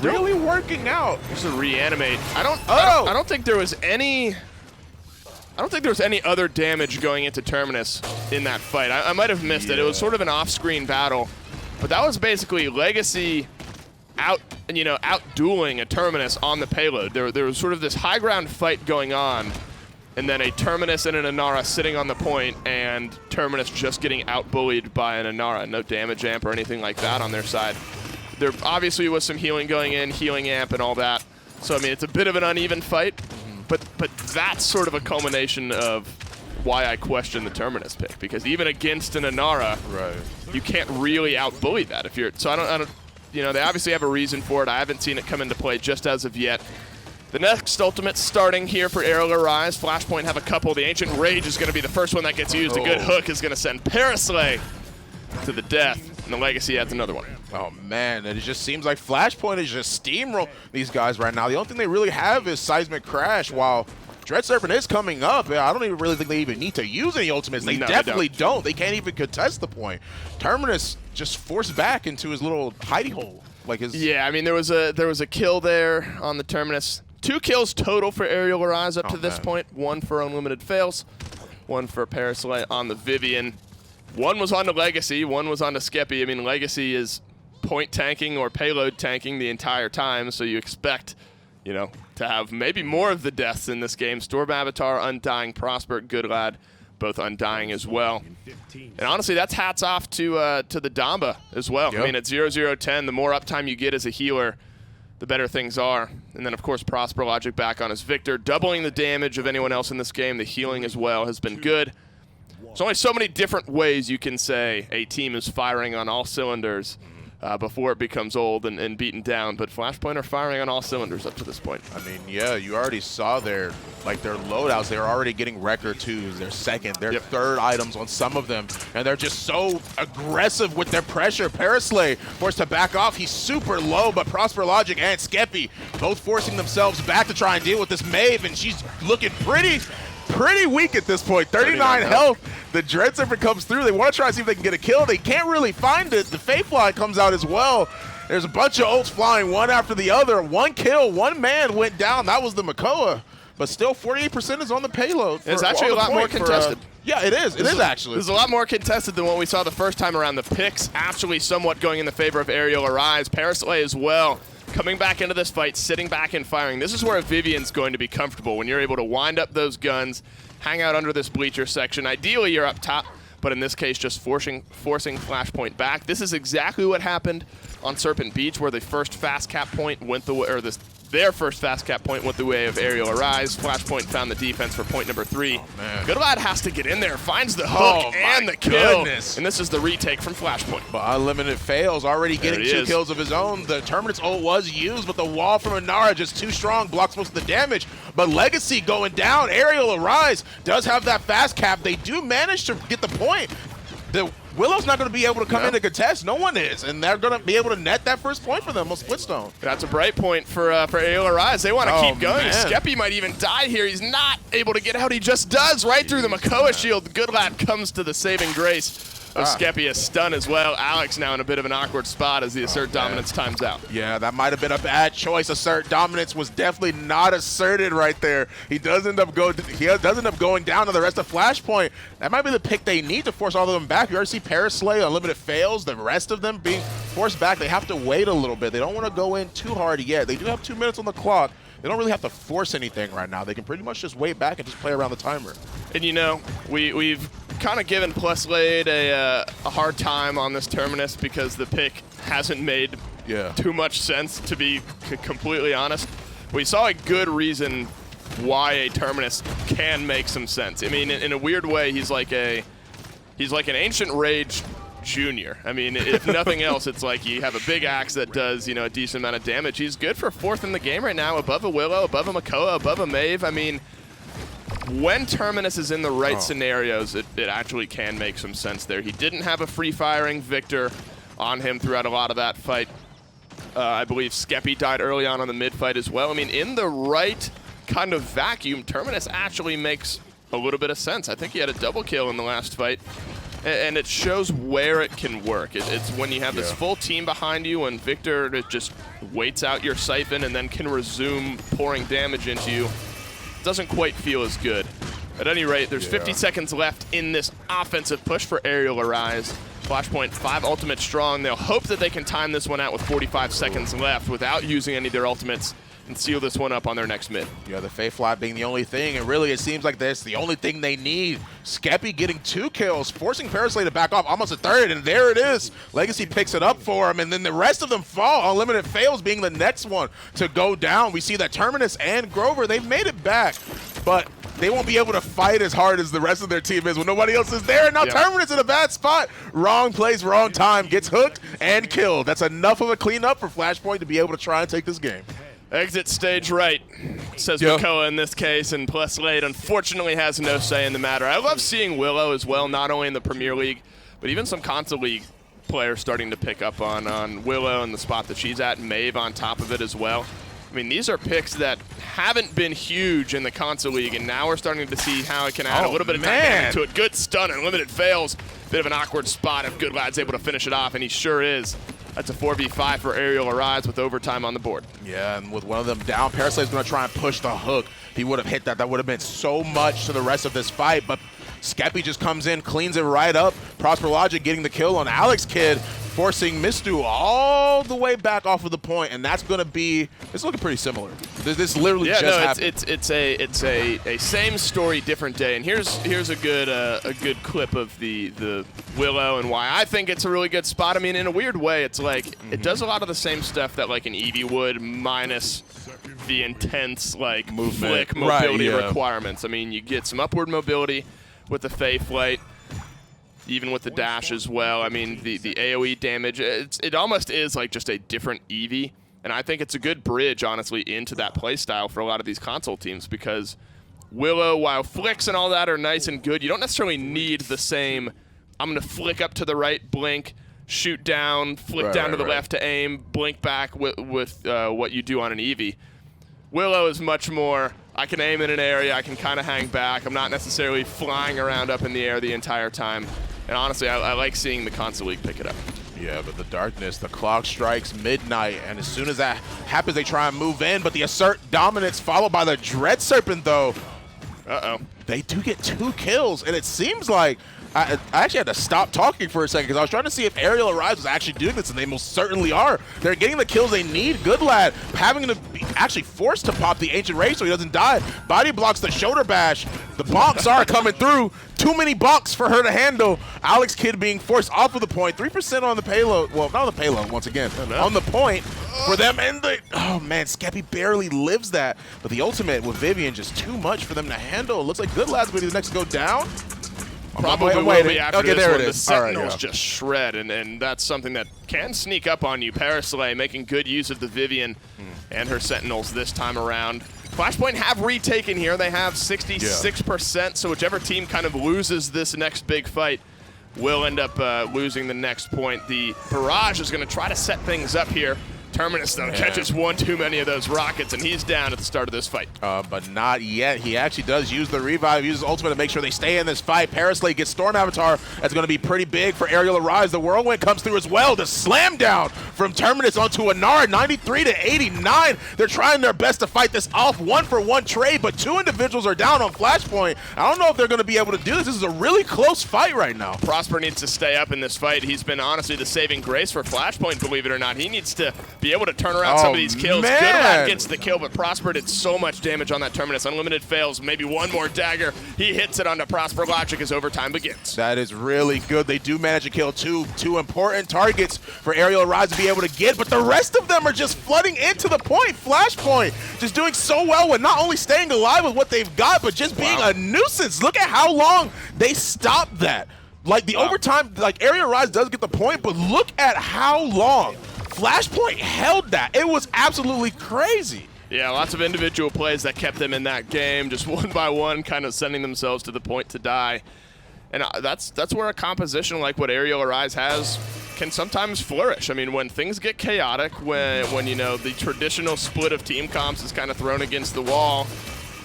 really working out. Just to reanimate. I don't think there was any. I don't think there was any other damage going into Terminus in that fight. I might have missed it. It was sort of an off-screen battle, but that was basically Legacy out-dueling a Terminus on the payload. There was sort of this high ground fight going on, and then a Terminus and an Anara sitting on the point, and Terminus just getting out-bullied by an Anara. No damage amp or anything like that on their side. There obviously was some healing going in, healing amp and all that. So, I mean, it's a bit of an uneven fight. But that's sort of a culmination of why I question the Terminus pick, because even against an Anara, you can't really out-bully that if you're. So I don't. They obviously have a reason for it. I haven't seen it come into play just as of yet. The next ultimate starting here for Arial Arise. Flashpoint have a couple. The Ancient Rage is going to be the first one that gets used. A good hook is going to send Paraslay to the death, and the Legacy adds another one. Oh man, it just seems like Flashpoint is just steamroll these guys right now. The only thing they really have is Seismic Crash, while Dread Serpent is coming up. I don't even really think they even need to use any ultimates. They definitely don't. They can't even contest the point. Terminus just forced back into his little hidey hole. Yeah, I mean there was a kill there on the Terminus. 2 kills total for Arial Arise up to this point. 1 for Unlimited Fails, 1 for Paraslay on the Vivian. 1 was on the Legacy, 1 was on the Skeppy. I mean, Legacy is point tanking or payload tanking the entire time, so you expect, to have maybe more of the deaths in this game. Storm Avatar, Undying, Prosper, Good Lad, both Undying as well. And honestly, that's hats off to the Damba as well. Yep. I mean, at 0-0-10, the more uptime you get as a healer, the better things are. And then, of course, Prosper Logic back on his Victor, doubling the damage of anyone else in this game. The healing as well has been good. There's only so many different ways you can say a team is firing on all cylinders before it becomes old and beaten down, but Flashpoint are firing on all cylinders up to this point. I mean, yeah, you already saw their loadouts. They're already getting Wrecker 2s, their second, their third items on some of them, and they're just so aggressive with their pressure. Paraslay forced to back off. He's super low, but Prosper Logic and Skeppy both forcing themselves back to try and deal with this Maeve, and she's looking pretty weak at this point. 39 health. The Dread Serpent comes through. They want to try and see if they can get a kill. They can't really find it. The Faithfly comes out as well. There's a bunch of ults flying one after the other. 1 kill, 1 man went down. That was the Makoa. But still, 48% is on the payload. It's actually a lot more contested. Yeah, it is. It is actually. There's a lot more contested than what we saw the first time around. The picks actually somewhat going in the favor of Arial Arise. Paraslay as well. Coming back into this fight, sitting back and firing. This is where a Vivian's going to be comfortable, when you're able to wind up those guns, hang out under this bleacher section. Ideally, you're up top, but in this case, just forcing Flashpoint back. This is exactly what happened on Serpent Beach, where the first fast cap point went the way, or their first fast cap point went the way of Arial Arise. Flashpoint found the defense for point number 3. Oh, Good Lad has to get in there, finds the hook and the kill. And this is the retake from Flashpoint. But Unlimited Fails already getting 2 kills of his own. The Terminus ult was used, but the wall from Anara just too strong, blocks most of the damage. But Legacy going down. Arial Arise does have that fast cap. They do manage to get the point. The Willow's not going to be able to come in to contest. No one is, and they're going to be able to net that first point for them on Splitstone. That's a bright point for Arial Arise. They want to keep going. Skeppy might even die here. He's not able to get out. He just does right through the Makoa shield. Good Lad comes to the saving grace of Skeppy. A stun as well. Alex now in a bit of an awkward spot as the Assert Dominance times out. Yeah, that might have been a bad choice. Assert Dominance was definitely not asserted right there. He does end up going down to the rest of Flashpoint. That might be the pick they need to force all of them back. You already see Paraslay, Unlimited Fails, the rest of them being forced back. They have to wait a little bit. They don't want to go in too hard yet. They do have 2 minutes on the clock. They don't really have to force anything right now. They can pretty much just wait back and just play around the timer. And we've kind of given Pluslade a hard time on this Terminus because the pick hasn't made too much sense, to be completely honest. We saw a good reason why a Terminus can make some sense. I mean, in a weird way, he's like an Ancient Rage Junior. I mean, if nothing else, it's like you have a big axe that does, a decent amount of damage. He's good for 4th in the game right now, above a Willow, above a Makoa, above a Maeve. I mean, when Terminus is in the right scenarios, it actually can make some sense there. He didn't have a free-firing Victor on him throughout a lot of that fight. I believe Skeppy died early on the mid-fight as well. I mean, in the right kind of vacuum, Terminus actually makes a little bit of sense. I think he had a double kill in the last fight, and it shows where it can work. It's when you have this full team behind you and Victor just waits out your siphon and then can resume pouring damage into you. It doesn't quite feel as good. At any rate, there's 50 seconds left in this offensive push for Arial Arise. Flashpoint 5 ultimate strong. They'll hope that they can time this one out with 45 seconds left without using any of their ultimates and seal this one up on their next mid. Yeah, the Fae Fly being the only thing, and really it seems like that's the only thing they need. Skeppy getting 2 kills, forcing Paraslay to back off almost a third, and there it is. Legacy picks it up for him, and then the rest of them fall. Unlimited fails being the next one to go down. We see that Terminus and Grover, they've made it back, but they won't be able to fight as hard as the rest of their team is when nobody else is there. And now Terminus in a bad spot. Wrong place, wrong time. Gets hooked and killed. That's enough of a cleanup for Flashpoint to be able to try and take this game. Exit stage right, says Makoa in this case, and Pleslade unfortunately has no say in the matter. I love seeing Willow as well, not only in the Premier League, but even some Console League players starting to pick up on Willow and the spot that she's at, Maeve on top of it as well. I mean, these are picks that haven't been huge in the Console League, and now we're starting to see how it can add a little bit of dynamic to it. Good stun and limited fails. Bit of an awkward spot if Good Lad's able to finish it off, and he sure is. That's a 4v5 for Arial Arise with overtime on the board. Yeah, and with one of them down, Parasite's going to try and push the hook. If he would have hit that, that would have been so much to the rest of this fight, but Skeppy just comes in, cleans it right up. Prosper Logic getting the kill on Alex Kidd, forcing Mistu all the way back off of the point, and that's going to be, it's looking pretty similar. This literally just happened. It's a same story, different day. And here's a good clip of the Willow and why I think it's a really good spot. I mean, in a weird way, it's like it does a lot of the same stuff that like an Eevee would, minus the intense like flick mobility requirements. I mean, you get some upward mobility with the Fae Flight, even with the dash as well. I mean, the AoE damage, it almost is like just a different Eevee. And I think it's a good bridge, honestly, into that playstyle for a lot of these console teams, because Willow, while flicks and all that are nice and good, you don't necessarily need the same, I'm going to flick up to the right, blink, shoot down, flick down to the left to aim, blink back with what you do on an Eevee. Willow is much more, I can aim in an area, I can kind of hang back. I'm not necessarily flying around up in the air the entire time. And honestly, I like seeing the Console League pick it up. Yeah, but the darkness, the clock strikes midnight, and as soon as that happens, they try and move in, but the Assert dominance followed by the Dread Serpent, though. They do get 2 kills, and it seems like I actually had to stop talking for a second because I was trying to see if Arial Arise was actually doing this, and they most certainly are. They're getting the kills they need. Good Lad having to be actually forced to pop the Ancient Ray so he doesn't die. Body blocks the shoulder bash. The bonks are coming through. Too many bonks for her to handle. Alex Kidd being forced off of the point. 3% on the payload. Well, not on the payload once again. On the point for them. And oh man, Skeppy barely lives that. But the ultimate with Vivian just too much for them to handle. It looks like Good Lad's going to be the next to go down. Probably will be after this there one. It the is. Sentinels just shred, and that's something that can sneak up on you. Paraslay making good use of the Vivian and her Sentinels this time around. Flashpoint have retaken here. They have 66%, so whichever team kind of loses this next big fight will end up losing the next point. The Barrage is going to try to set things up here. Terminus, though, catches one too many of those rockets, and he's down at the start of this fight. But not yet. He actually does use the revive, uses ultimate to make sure they stay in this fight. Paraslay gets Storm Avatar. That's going to be pretty big for Arial Arise. The Whirlwind comes through as well. The slam down from Terminus onto Anar, 93-89. They're trying their best to fight this off 1-for-1 trade, but 2 individuals are down on Flashpoint. I don't know if they're going to be able to do this. This is a really close fight right now. Prosper needs to stay up in this fight. He's been honestly the saving grace for Flashpoint, believe it or not. He needs to be able to turn around some of these kills. Good Lad gets the kill, but Prosper did so much damage on that Terminus. Unlimited fails, maybe one more dagger. He hits it onto Prosper Logic as overtime begins. That is really good. They do manage to kill two important targets for Arial Arise to be able to get, but the rest of them are just flooding into the point. Flashpoint just doing so well with not only staying alive with what they've got, but just being a nuisance. Look at how long they stopped that. Like the overtime, like Arial Arise does get the point, but look at how long Flashpoint held that. It was absolutely crazy. Yeah, lots of individual plays that kept them in that game, just one by one, kind of sending themselves to the point to die. And that's where a composition like what Arial Arise has can sometimes flourish. I mean, when things get chaotic, when you know, the traditional split of team comps is kind of thrown against the wall,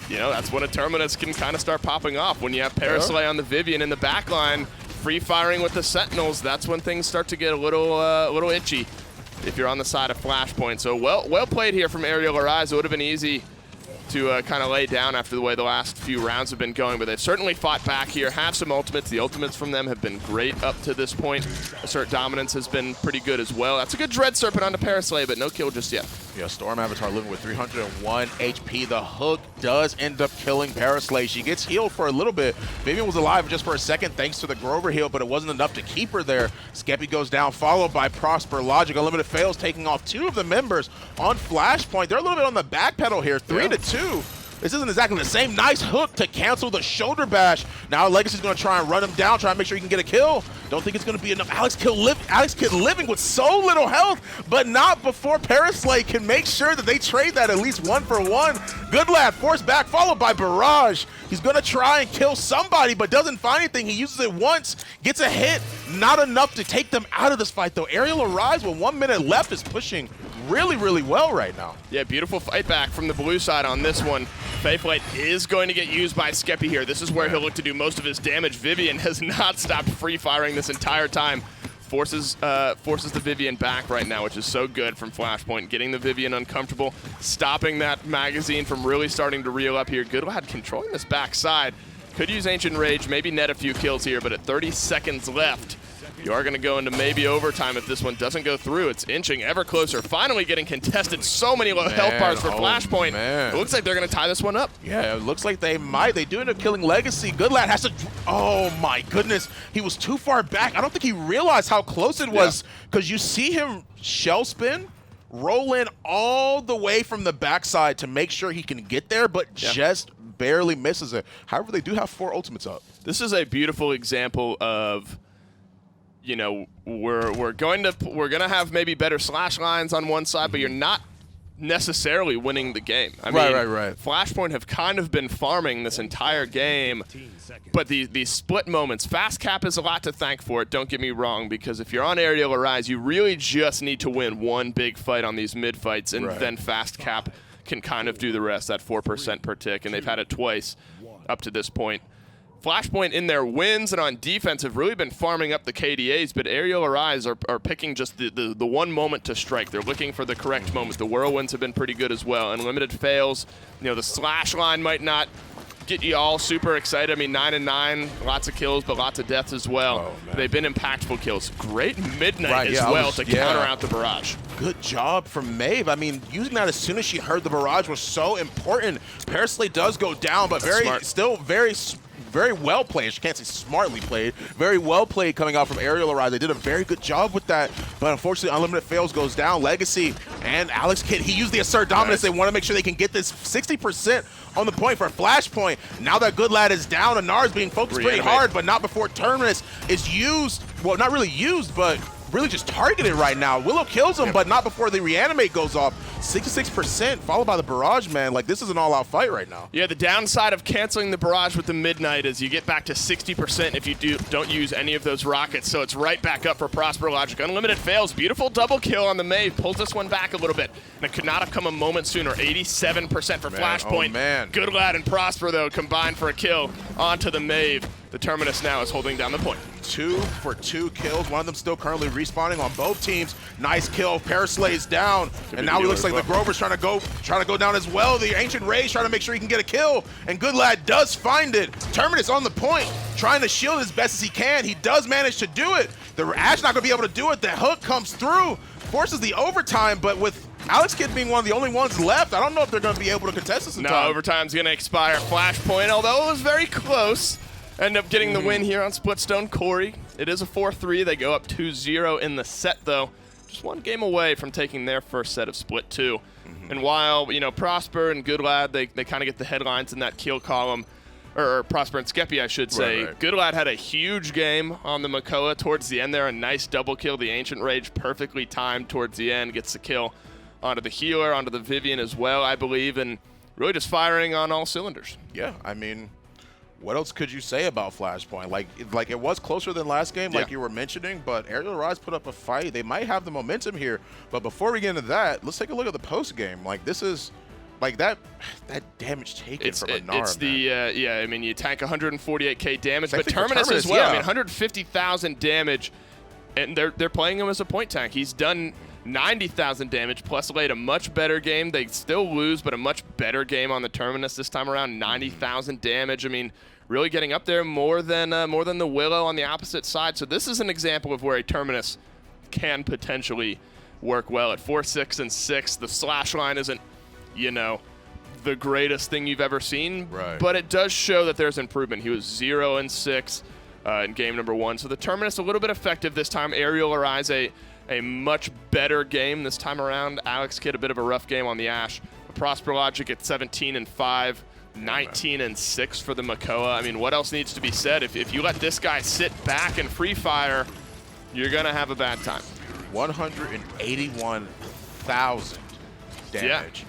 you know, that's when a Terminus can kind of start popping off. When you have Paraslay on the Vivian in the backline, free firing with the Sentinels, that's when things start to get a little itchy if you're on the side of Flashpoint. So well played here from Arial Arise. It would have been easy to kind of lay down after the way the last few rounds have been going, but they've certainly fought back here, have some ultimates. The ultimates from them have been great up to this point. Assert Dominance has been pretty good as well. That's a good Dread Serpent onto Paraslay, but no kill just yet. Yeah, Storm Avatar living with 301 HP. The hook does end up killing Paraslay. She gets healed for a little bit. Vivian was alive just for a second thanks to the Grover heal, but it wasn't enough to keep her there. Skeppy goes down, followed by Prosper. Logic Unlimited fails, taking off 2 of the members on Flashpoint. They're a little bit on the back pedal here, 3-2. This isn't exactly the same. Nice hook to cancel the shoulder bash. Now Legacy's going to try and run him down, try and make sure he can get a kill. Don't think it's going to be enough. Alex Kidd living with so little health, but not before Paraslay can make sure that they trade that at least 1-for-1. Good lad, forced back, followed by Barrage. He's going to try and kill somebody, but doesn't find anything. He uses it once, gets a hit. Not enough to take them out of this fight, though. Arial Arise, with 1 minute left, is pushing really well right now. Yeah, beautiful fight back from the blue side on this one. Faithlight is going to get used by Skeppy here. This is where he'll look to do most of his damage. Vivian has not stopped free firing this entire time. Forces the Vivian back right now, which is so good from Flashpoint. Getting the Vivian uncomfortable, stopping that magazine from really starting to reel up here. Good lad controlling this backside. Could use Ancient Rage, maybe net a few kills here, but at 30 seconds left, you are going to go into maybe overtime if this one doesn't go through. It's inching ever closer. Finally getting contested. So many low health bars for Flashpoint. It looks like they're going to tie this one up. Yeah, it looks like they might. They do end up killing Legacy. Goodlad has to... Oh, my goodness. He was too far back. I don't think he realized how close it was because you see him shell spin, roll in all the way from the backside to make sure he can get there, but just barely misses it. However, they do have 4 ultimates up. This is a beautiful example of... You know, we're gonna have maybe better slash lines on one side, but you're not necessarily winning the game. I mean, right. Flashpoint have kind of been farming this entire game, but the split moments, fast cap is a lot to thank for it. Don't get me wrong, because if you're on Arial Arise, you really just need to win one big fight on these mid fights, and then fast cap can kind of do the rest. That 4% per tick, and they've had it twice up to this point. Flashpoint in their wins and on defense have really been farming up the KDAs, but Arial Arise are picking just the one moment to strike. They're looking for the correct moment. The Whirlwinds have been pretty good as well. Unlimited fails. You know, the slash line might not get you all super excited. I mean, 9-9, lots of kills, but lots of deaths as well. They've been impactful kills. Great Midnight as well to counter out the barrage. Good job from Maeve. I mean, using that as soon as she heard the barrage was so important. Paraslay does go down, but still very well played. She can't say smartly played. Very well played coming out from Arial Arise. They did a very good job with that, but unfortunately, Unlimited Fails goes down. Legacy and Alex Kidd, he used the Assert Dominance. They want to make sure they can get this 60% on the point for Flashpoint. Now that Good Lad is down, Anar is being focused pretty hard, but not before Terminus is used. Well, not really used, but really just targeted right now. Willow kills him, but not before the reanimate goes off. 66% followed by the barrage, man. Like, this is an all-out fight right now. Yeah, the downside of canceling the barrage with the Midnight is you get back to 60% if you don't use any of those rockets, so it's right back up for Prosper Logic. Unlimited fails. Beautiful double kill on the Maeve. Pulls this one back a little bit, and it could not have come a moment sooner. 87% for Flashpoint. Oh, man. Good Lad and Prosper, though, combined for a kill onto the Maeve. The Terminus now is holding down the point. 2 for 2 kills. One of them still currently respawning on both teams. Nice kill. Paraslay is down, and now it looks like the Grover's trying to go down as well. The Ancient Rage trying to make sure he can get a kill, and Good Lad does find it. Terminus on the point, trying to shield as best as he can. He does manage to do it. The Ash not gonna be able to do it. The hook comes through, forces the overtime, but with Alex Kidd being one of the only ones left, I don't know if they're gonna be able to contest this in time. No, overtime's gonna expire. Flashpoint, although it was very close, end up getting the win here on Splitstone Corey. It is a 4-3. They go up 2-0 in the set, though. Just one game away from taking their first set of Split 2. And while, you know, Prosper and Good Lad, they kind of get the headlines in that kill column, or Prosper and Skeppy, I should say. Good Lad had a huge game on the Makoa towards the end there. A nice double kill. The Ancient Rage perfectly timed towards the end. Gets the kill onto the healer, onto the Vivian as well, I believe, and really just firing on all cylinders. Yeah, I mean, what else could you say about Flashpoint? Like it was closer than last game, like you were mentioning, but Arial Rise put up a fight. They might have the momentum here, but before we get into that, let's take a look at the post game. Like this is, like that damage taken from Anar. It's the I mean, you tank 148k damage, I but think for Terminus as Terminus, well. I yeah. mean, 150,000 damage, and they're playing him as a point tank. He's done 90,000 damage, plus laid a much better game. They still lose, but a much better game on the Terminus this time around. 90,000 damage. I mean, really getting up there more than the Willow on the opposite side. So this is an example of where a Terminus can potentially work well at 4, 6, and 6. The slash line isn't, you know, the greatest thing you've ever seen, right, but it does show that there's improvement. He was 0 and 6 in game number 1. So the Terminus a little bit effective this time. Arial Arise a much better game this time around. Alex Kidd a bit of a rough game on the Ashe. Prosper Logic at 17 and 5, 19 and 6 for the Makoa. I mean, what else needs to be said? If you let this guy sit back and free fire, you're gonna have a bad time. 181,000 damage.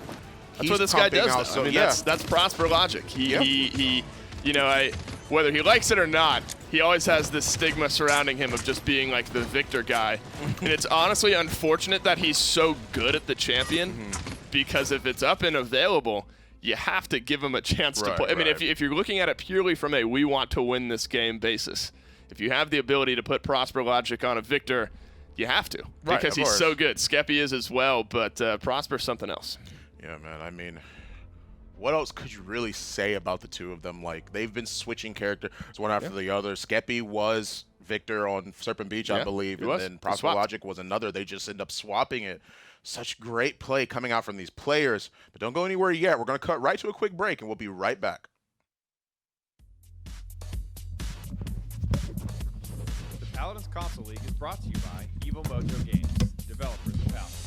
That's what this guy does. Out, so, I mean, that's Prosper Logic. He you know, whether he likes it or not, he always has this stigma surrounding him of just being like the victor guy. And it's honestly unfortunate that he's so good at the champion, because if it's up and available, you have to give him a chance to play. I mean, if you're looking at it purely from a we want to win this game basis, if you have the ability to put Prosper Logic on a victor, you have to, because he's so good. Skeppy is as well, but Prosper's something else. Yeah, man. I mean, what else could you really say about the two of them? Like, they've been switching characters one after the other. Skeppy was Victor on Serpent Beach, I believe, and then Prosper Logic was another. They just end up swapping it. Such great play coming out from these players. But don't go anywhere yet. We're going to cut right to a quick break, and we'll be right back. The Paladins Console League is brought to you by Evo Mojo Games, developers of Paladins.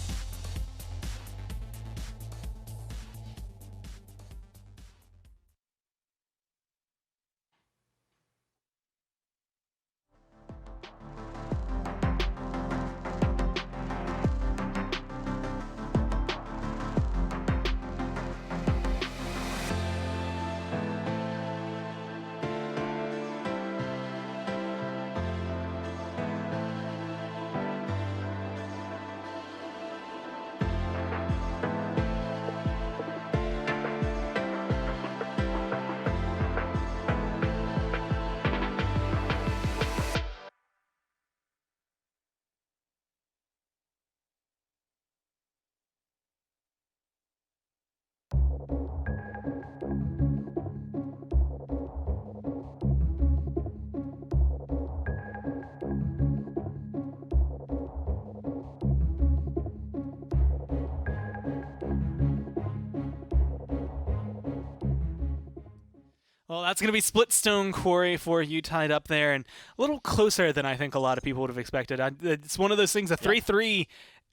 Well, that's going to be Splitstone Quarry for you tied up there, and a little closer than I think a lot of people would have expected. It's one of those things, a 3-3,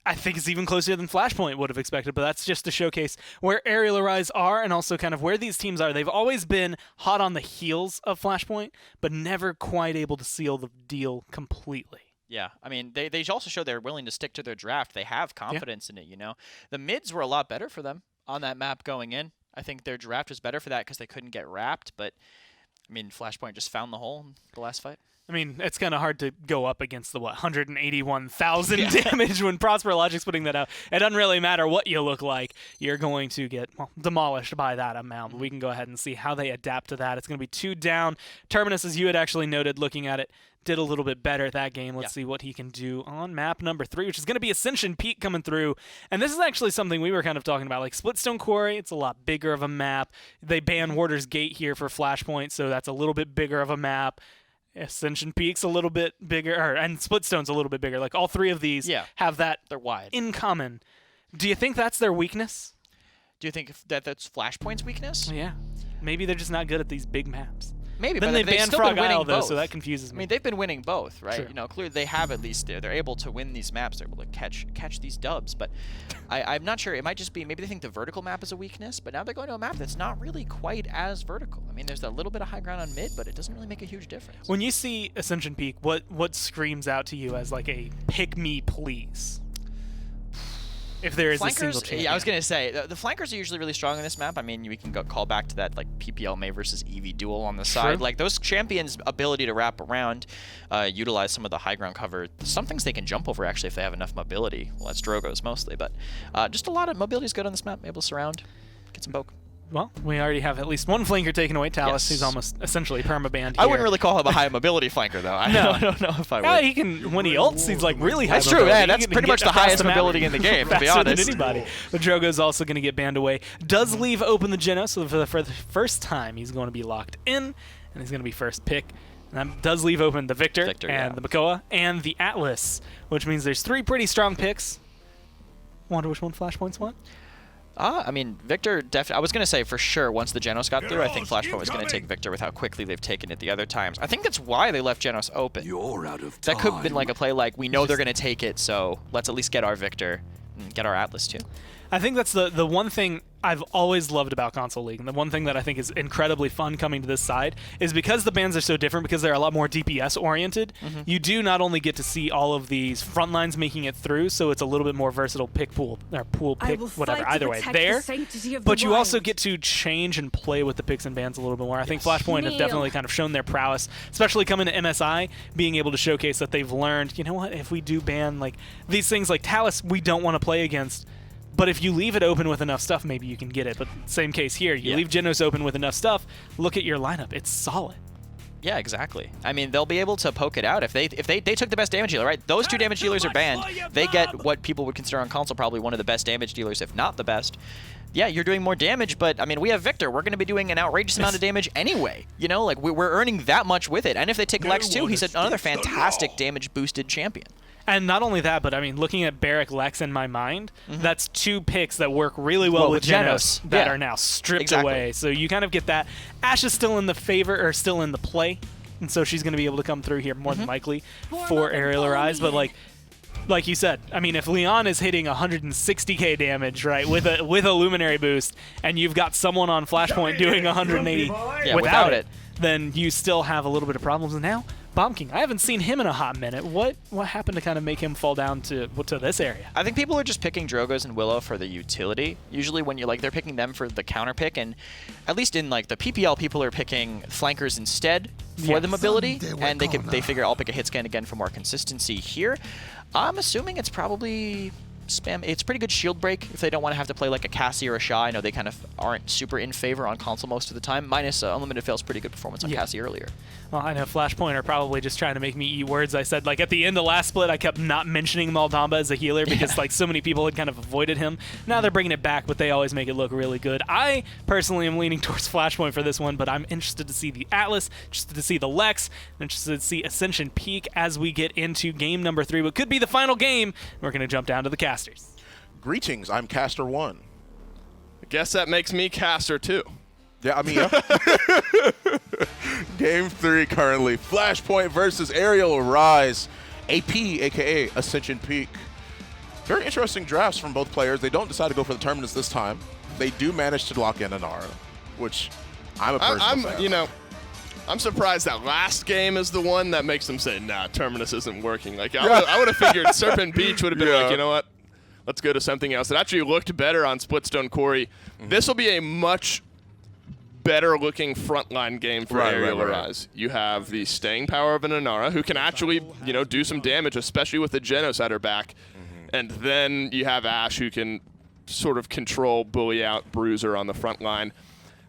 I think is even closer than Flashpoint would have expected, but that's just to showcase where Arial Arise are and also kind of where these teams are. They've always been hot on the heels of Flashpoint, but never quite able to seal the deal completely. Yeah, I mean, they also show they're willing to stick to their draft. They have confidence in it, you know. The mids were a lot better for them on that map going in. I think their draft was better for that because they couldn't get wrapped, but, I mean, Flashpoint just found the hole in the last fight. I mean, it's kind of hard to go up against the, 181,000 damage when Prosper Logic's putting that out. It doesn't really matter what you look like. You're going to get demolished by that amount. But we can go ahead and see how they adapt to that. It's going to be 2 down. Terminus, as you had actually noted, looking at it, did a little bit better that game. Let's see what he can do on map number 3, which is going to be Ascension Peak coming through. And this is actually something we were kind of talking about. Like Splitstone Quarry, it's a lot bigger of a map. They ban Warder's Gate here for Flashpoint, so that's a little bit bigger of a map. Ascension Peak's a little bit bigger, and Splitstone's a little bit bigger. Like all 3 of these have that they're wide in common. Do you think that's their weakness? Do you think that's Flashpoint's weakness? Yeah. Maybe they're just not good at these big maps. Maybe, then but they they've banned still been Frog winning Isle, though, both. so that confuses me. I mean, they've been winning both, right? True. You know, clearly they have at least they're able to win these maps. They're able to catch these dubs. But I'm not sure. It might just be maybe they think the vertical map is a weakness, but now they're going to a map that's not really quite as vertical. I mean, there's a little bit of high ground on mid, but it doesn't really make a huge difference. When you see Ascension Peak, what screams out to you as like a pick me, please? if there is a single Flankers, champion. yeah, I was going to say, the flankers are usually really strong in this map. I mean, we can call back to that like PPL May versus Eevee duel on the side. Like those champions' ability to wrap around, utilize some of the high ground cover. Some things they can jump over actually if they have enough mobility. Well, that's Drogo's mostly, but just a lot of mobility is good on this map. Able to surround, get some poke. Well, we already have at least one flanker taken away. Talus, Yes. he's almost essentially permabanned. I wouldn't really call him a high mobility flanker though. I don't know if I would. Yeah, he can, when he ults, he's like really high That's true, mobility. yeah, He that's can pretty get much the across highest map mobility in the game, to be faster than honest. anybody. But Drogo's also going to get banned away. Does leave open the Genos, so for the first time, he's going to be locked in, and he's going to be first pick. And that does leave open the Victor and the Makoa and the Atlas, which means there's 3 pretty strong picks. Wonder which one Flashpoint's want? I mean, Victor, I was going to say for sure once the Genos got through, I think Flashpoint was going to take Victor with how quickly they've taken it the other times. I think that's why they left Genos open. You're out of time. That could have been like a play like, we know they're going to take it, so let's at least get our Victor and get our Atlas too. I think that's the one thing I've always loved about Console League, and the one thing that I think is incredibly fun coming to this side is because the bans are so different, because they're a lot more DPS oriented, you do not only get to see all of these front lines making it through, so it's a little bit more versatile pick pool, or pool pick, whatever, either way, there, but you also get to change and play with the picks and bans a little bit more. I think Flashpoint have definitely kind of shown their prowess, especially coming to MSI, being able to showcase that they've learned, you know what, if we do ban like these things like Talus, we don't want to play against. But if you leave it open with enough stuff, maybe you can get it. But same case here. You leave Genos open with enough stuff, look at your lineup. It's solid. Yeah, exactly. I mean, they'll be able to poke it out. If they took the best damage dealer, right? Those 2 damage dealers are banned. They get what people would consider on console probably one of the best damage dealers, if not the best. Yeah, you're doing more damage, but I mean, we have Victor. We're going to be doing an outrageous amount of damage anyway. You know, like we're earning that much with it. And if they take Lex too, he's another fantastic damage boosted champion. And not only that, but I mean, looking at Barrack Lex in my mind, that's 2 picks that work really well with Genos that are now stripped away. So you kind of get that. Ashe is still in the favor, or still in the play, and so she's going to be able to come through here more than likely for Arial or Eyes. But like you said, I mean, if Leon is hitting 160k damage, right, with a Luminary boost, and you've got someone on Flashpoint doing 180 without it, then you still have a little bit of problems. And now, Bomb King, I haven't seen him in a hot minute. What happened to kind of make him fall down to this area? I think people are just picking Drogos and Willow for the utility. Usually when you're like, they're picking them for the counter pick, and at least in like the PPL, people are picking flankers instead for the mobility, and they figure I'll pick a hit scan again for more consistency here. I'm assuming it's probably spam. It's pretty good shield break if they don't want to have to play like a Cassie or a Sha. I know they kind of aren't super in favor on console most of the time. Minus Unlimited Fail's pretty good performance on Cassie earlier. Well, I know Flashpoint are probably just trying to make me eat words. I said, like, at the end of last split, I kept not mentioning Maldamba as a healer because, like, so many people had kind of avoided him. Now they're bringing it back, but they always make it look really good. I personally am leaning towards Flashpoint for this one, but I'm interested to see the Atlas, interested to see the Lex, interested to see Ascension peak as we get into game number 3, what could be the final game. We're going to jump down to the casters. Greetings, I'm Caster 1. I guess that makes me Caster 2. Yeah, I mean, Game 3 currently. Flashpoint versus Arial Rise. AP, a.k.a. Ascension Peak. Very interesting drafts from both players. They don't decide to go for the Terminus this time. They do manage to lock in Inara, which I'm a personal fan. You know, I'm surprised that last game is the one that makes them say, nah, Terminus isn't working. Like, I would have figured Serpent Beach would have been like, you know what? Let's go to something else. It actually looked better on Splitstone Quarry. This will be a much better looking frontline game for Arial Rise. You have the staying power of an Inara who can actually, you know, do some damage, especially with the Genos at her back. And then you have Ashe who can sort of control, bully out Bruiser on the front line.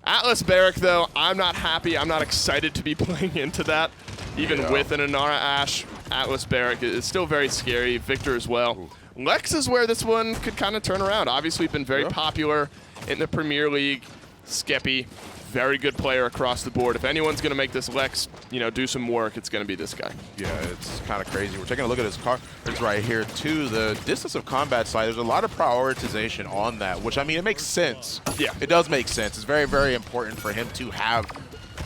Atlas Barrack, though, I'm not happy. I'm not excited to be playing into that. Even with an Inara Ashe, Atlas Barrack is still very scary. Victor as well. Lex is where this one could kind of turn around. Obviously been very popular in the Premier League. Skeppy, very good player across the board. If anyone's going to make this Lex, you know, do some work, it's going to be this guy. Yeah, it's kind of crazy. We're taking a look at his cards right here, too. The distance of combat side, there's a lot of prioritization on that, which, I mean, it makes sense. Yeah. It does make sense. It's very, very important for him to have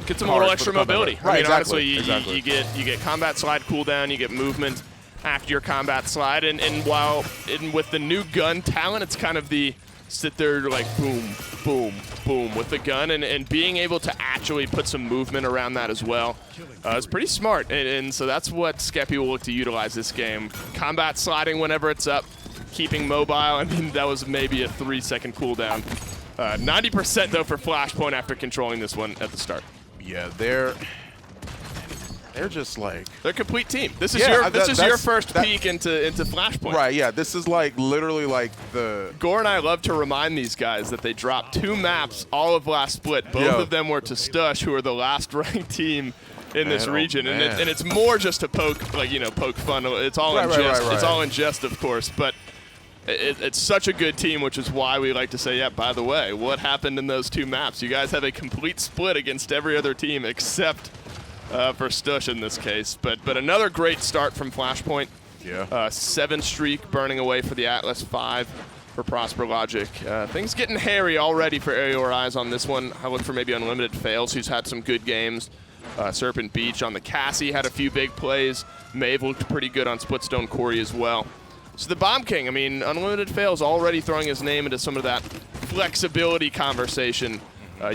get some more extra mobility. Right, I mean, exactly. honestly, you get combat slide cooldown, you get movement after your combat slide, and with the new gun talent, it's kind of the sit there like boom, boom, boom with the gun, and being able to actually put some movement around that as well is pretty smart, and so that's what Skeppy will look to utilize this game. Combat sliding whenever it's up, keeping mobile. I mean, that was maybe a 3-second cooldown. 90% though for Flashpoint after controlling this one at the start. Yeah, they're just like they're a complete team. This is Yeah, your first peek into Flashpoint. right. Yeah, this is like literally like the Gore and I love to remind these guys that they dropped 2 maps all of last split. Both of them were to Stush, who are the last ranked team in this region, and it's more just to poke fun. It's all in jest. It's all in jest, of course, but. It's such a good team, which is why we like to say, yeah, by the way, what happened in those 2 maps? You guys have a complete split against every other team except for Stush in this case. But another great start from Flashpoint. Yeah. 7 streak burning away for the Atlas, 5 for Prosper Logic. Things getting hairy already for Arial Rise on this one. I look for maybe Unlimited Fails, who's had some good games. Serpent Beach on the Cassie had a few big plays. Maeve looked pretty good on Splitstone Quarry as well. So the Bomb King, I mean, Unlimited Fails already throwing his name into some of that flexibility conversation.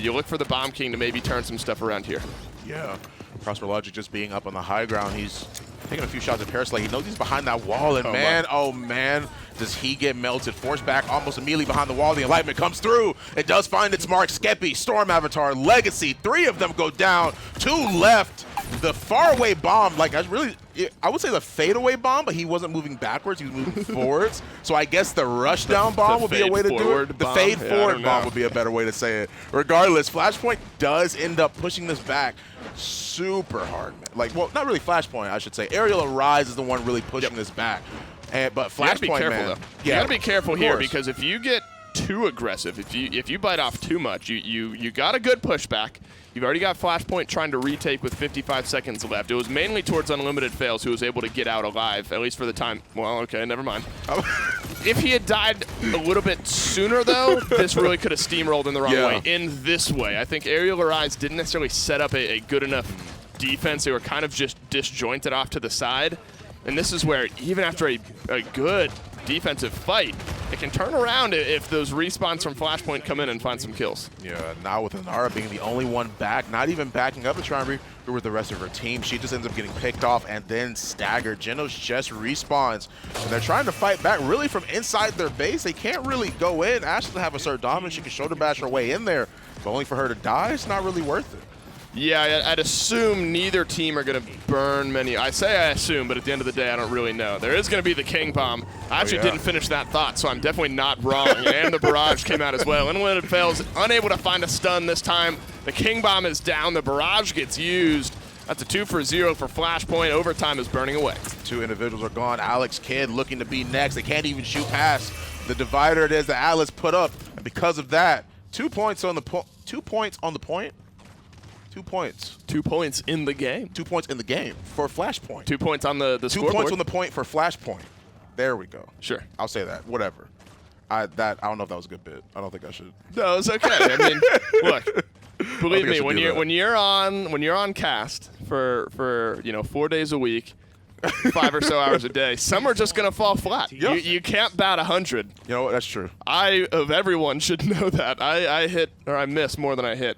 You look for the Bomb King to maybe turn some stuff around here. Yeah. Prosper Logic just being up on the high ground. He's taking a few shots at Paraslay. He knows he's behind that wall, and man, does he get melted. Forced back almost immediately behind the wall. The Enlightenment comes through. It does find its mark. Skeppy, Storm Avatar, Legacy. 3 of them go down. 2 left. The faraway bomb, like I would say the fadeaway bomb, but he wasn't moving backwards. He was moving forwards. So I guess the rushdown bomb would be a way to do it. The fade forward bomb would be a better way to say it. Regardless, Flashpoint does end up pushing this back super hard, man. Like, well, not really Flashpoint, I should say. Arial Arise is the one really pushing this back. But Flashpoint, man. You gotta be careful here, because if you get too aggressive, if you bite off too much, you got a good pushback. You've already got Flashpoint trying to retake with 55 seconds left. It was mainly towards Unlimited Fails, who was able to get out alive, at least for the time. Well, okay, never mind. If he had died a little bit sooner, though, this really could have steamrolled in the wrong way. In this way, I think Arial Arise didn't necessarily set up a good enough defense. They were kind of just disjointed off to the side. And this is where, even after a good defensive fight, it can turn around if those respawns from Flashpoint come in and find some kills. Yeah, now with Inara being the only one back, not even backing up to try and regroup with the rest of her team, she just ends up getting picked off and then staggered. Genos just respawns, and they're trying to fight back really from inside their base. They can't really go in. Ash doesn't have a certain dominance. She can shoulder bash her way in there, but only for her to die, it's not really worth it. Yeah, I'd assume neither team are going to burn many. I say I assume, but at the end of the day, I don't really know. There is going to be the King Bomb. I actually didn't finish that thought, so I'm definitely not wrong. And the Barrage came out as well. Unlimited Fails, unable to find a stun this time. The King Bomb is down. The Barrage gets used. That's a 2 for 0 for Flashpoint. Overtime is burning away. 2 individuals are gone. Alex Kidd looking to be next. They can't even shoot past the divider it is that Atlas put up. And because of that, 2 points on the point. 2 points on the point. 2 points. 2 points in the game. 2 points in the game for Flashpoint. 2 points on the 2 scoreboard. points on the point for Flashpoint. There we go. Sure. I'll say that. Whatever. I don't know if that was a good bit. I don't think I should. No, it's okay. I mean, look. Believe me, when you're on cast for 4 days a week, 5 or so hours a day, some are just gonna fall flat. Yeah. You can't bat 100. You know what? That's true. Of everyone should know that. I hit or I miss more than I hit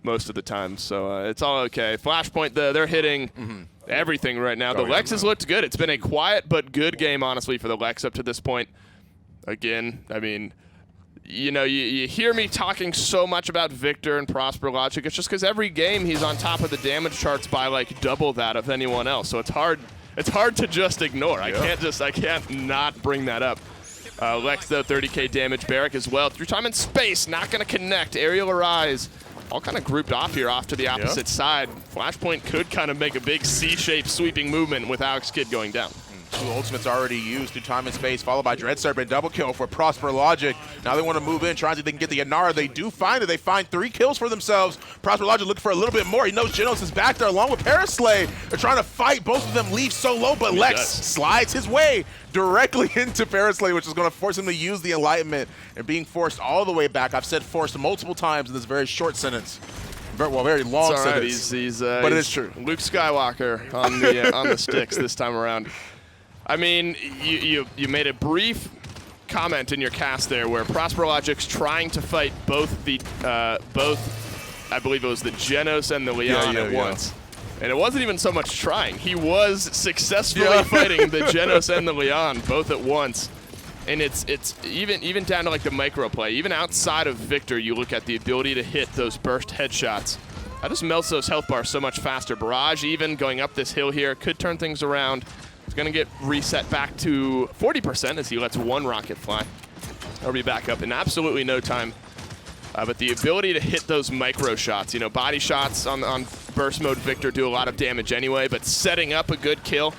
most of the time, so it's all okay. Flashpoint, they're hitting everything right now. The Lex has looked good. It's been a quiet but good game, honestly, for the Lex up to this point. Again, I mean, you hear me talking so much about Victor and Prosper Logic. It's just because every game he's on top of the damage charts by like double that of anyone else. So it's hard to just ignore. I can't not bring that up. Lex, though, 30k damage. Barrack as well. Through time and space, not going to connect. Arial Arise, all kind of grouped off here, off to the opposite side. Flashpoint could kind of make a big C-shaped sweeping movement with Alex Kidd going down. 2 ultimates already used through time and space, followed by Dread Serpent. Double kill for Prosper Logic. Now they want to move in, trying to see if they can get the Inara. They do find it. They find 3 kills for themselves. Prosper Logic looking for a little bit more. He knows Genos is back there along with Paraslay. They're trying to fight. Both of them leave so low, but Lex slides his way directly into Paraslay, which is going to force him to use the Enlightenment, and being forced all the way back. I've said forced multiple times in this very short sentence. Very long sentence. But it is true. Luke Skywalker on the sticks this time around. I mean, you made a brief comment in your cast there where Prosper Logic's trying to fight both, I believe it was the Genos and the Leon at once. And it wasn't even so much trying. He was successfully fighting the Genos and the Leon both at once. And it's even down to like the micro play. Even outside of Victor, you look at the ability to hit those burst headshots. That just melts those health bars so much faster. Barrage even going up this hill here could turn things around. It's going to get reset back to 40% as he lets one rocket fly. He'll be back up in absolutely no time. But the ability to hit those micro shots, you know, body shots on burst mode Victor do a lot of damage anyway, but setting up a good kill.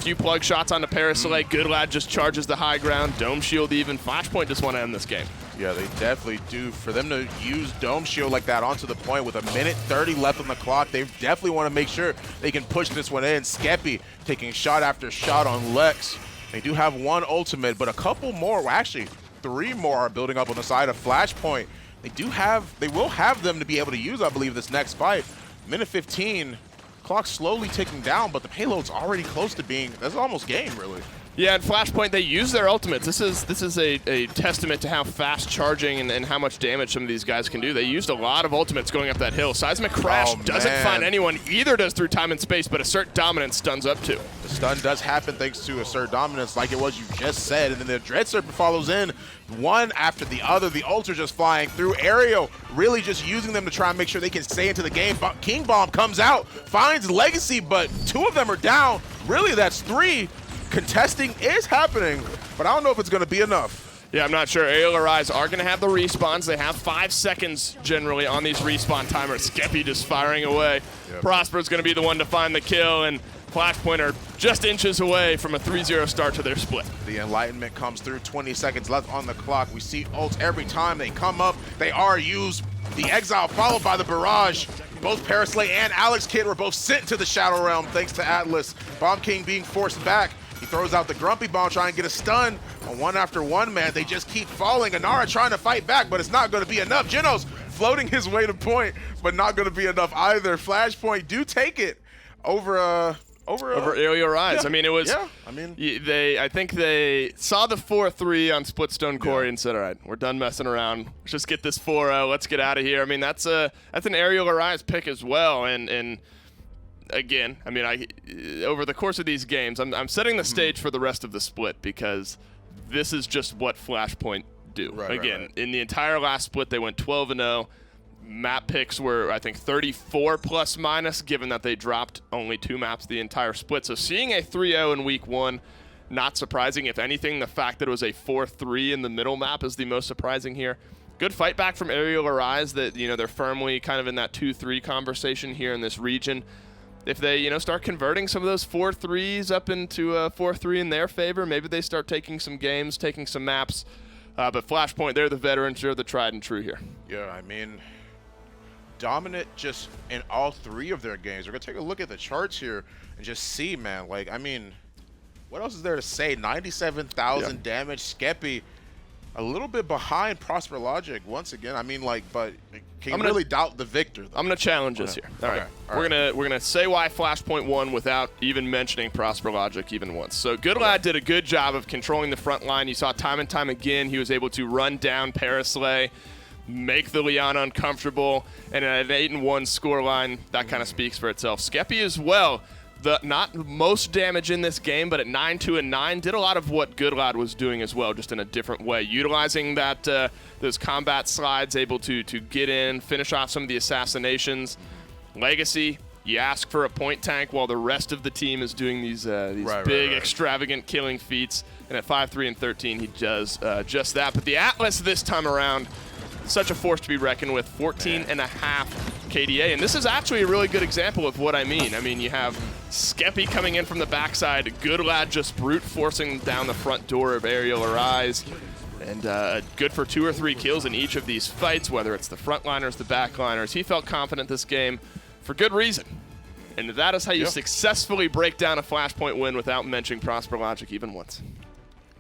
Few plug shots on the Parasoleil. Good Lad just charges the high ground. Dome Shield even. Flashpoint just want to end this game. Yeah, they definitely do. For them to use Dome Shield like that onto the point with 1:30 left on the clock, they definitely want to make sure they can push this one in. Skeppy taking shot after shot on Lex. They do have one ultimate, but a couple more, well, actually 3 more are building up on the side of Flashpoint. They will have them to be able to use, I believe, this next fight. 1:15, clock slowly ticking down, but the payload's already close to being, that's almost game, really. Yeah, at Flashpoint, they use their ultimates. This is a testament to how fast charging and how much damage some of these guys can do. They used a lot of ultimates going up that hill. Seismic Crash doesn't find anyone. Either does through time and space, but Assert Dominance stuns up too. The stun does happen thanks to Assert Dominance, like it was you just said, and then the Dread Serpent follows in one after the other. The ults are just flying through. Ariel really just using them to try and make sure they can stay into the game. King Bomb comes out, finds Legacy, but 2 of them are down. Really, that's 3. Contesting is happening, but I don't know if it's going to be enough. Yeah, I'm not sure. Ariel Arise are going to have the respawns. They have 5 seconds generally on these respawn timers. Skeppy just firing away. Yep. Prosper's going to be the one to find the kill, and Flashpoint are just inches away from a 3-0 start to their split. The Enlightenment comes through, 20 seconds left on the clock. We see ults every time they come up. They are used. The Exile followed by the Barrage. Both Paraslay and Alex Kidd were both sent to the Shadow Realm thanks to Atlas. Bomb King being forced back. He throws out the Grumpy Bomb, trying to get a stun on 1 after 1, man. They just keep falling. Inara trying to fight back, but it's not going to be enough. Genos floating his way to point, but not going to be enough either. Flashpoint do take it over Ariel Rise. Yeah. I mean, it was. Yeah. I mean, I think they saw the 4-3 on Splitstone Quarry and said, "All right, we're done messing around. Let's just get this 4-0. Let's get out of here." I mean, that's an Ariel Rise pick as well, and. Again, I mean, over the course of these games, I'm setting the stage for the rest of the split because this is just what Flashpoint do. Right. In the entire last split, they went 12-0. Map picks were, I think, 34 plus minus, given that they dropped only 2 maps the entire split. So seeing a 3-0 in week 1, not surprising. If anything, the fact that it was a 4-3 in the middle map is the most surprising here. Good fight back from Ariel Arise that, you know, they're firmly kind of in that 2-3 conversation here in this region. If they, you know, start converting some of those 4-3s up into a 4-3 in their favor, maybe they start taking some games, taking some maps. But Flashpoint, they're the veterans, they're the tried and true here. Yeah, I mean, dominant just in all 3 of their games. We're going to take a look at the charts here and just see, man. Like, I mean, what else is there to say? 97,000 damage. Skeppy a little bit behind Prosper Logic once again. I mean, like, but can you really doubt the victor, though? I'm gonna challenge us here. All right. We're gonna say why Flashpoint won without even mentioning Prosper Logic even once. So Good Lad did a good job of controlling the front line. You saw time and time again he was able to run down Paraslay, make the Leon uncomfortable, and at an 8-1 scoreline, that kind of speaks for itself. Skeppy as well. Not most damage in this game, but at 9-2-9, did a lot of what Good Lad was doing as well, just in a different way. Utilizing that those combat slides, able to get in, finish off some of the assassinations. Legacy, you ask for a point tank while the rest of the team is doing these big, extravagant killing feats. And at 5-3 and 13, he does just that. But the Atlas this time around, such a force to be reckoned with, 14.5 KDA. And this is actually a really good example of what I mean. I mean, you have Skeppy coming in from the backside, Good Lad just brute forcing down the front door of Ariel Arise. And good for 2 or 3 kills in each of these fights, whether it's the frontliners, the backliners. He felt confident this game for good reason. And that is how you successfully break down a Flashpoint win without mentioning Prosper Logic even once.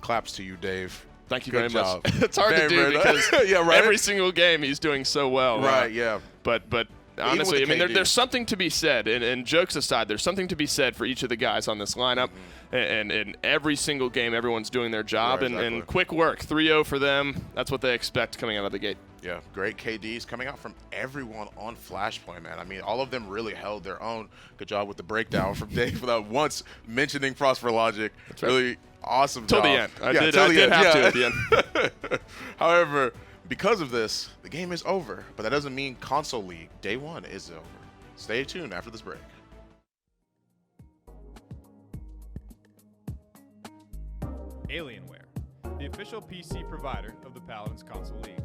Claps to you, Dave. Thank you very much. It's hard to do because every single game he's doing so well. Right, yeah. But honestly, I mean, KD. there's something to be said, and jokes aside, there's something to be said for each of the guys on this lineup. And in every single game, everyone's doing their job, Right, and quick work. 3-0 for them. That's what they expect coming out of the gate. Yeah, great KDs coming out from everyone on Flashpoint, man. I mean, all of them really held their own. Good job with the breakdown from Dave without once mentioning Prosper Logic. That's right. Really awesome Till job. the end. I did end, have to yeah. at the end. However, because of this, the game is over. But that doesn't mean Console League Day 1 is over. Stay tuned after this break. Alienware, the official PC provider of the Paladins Console League.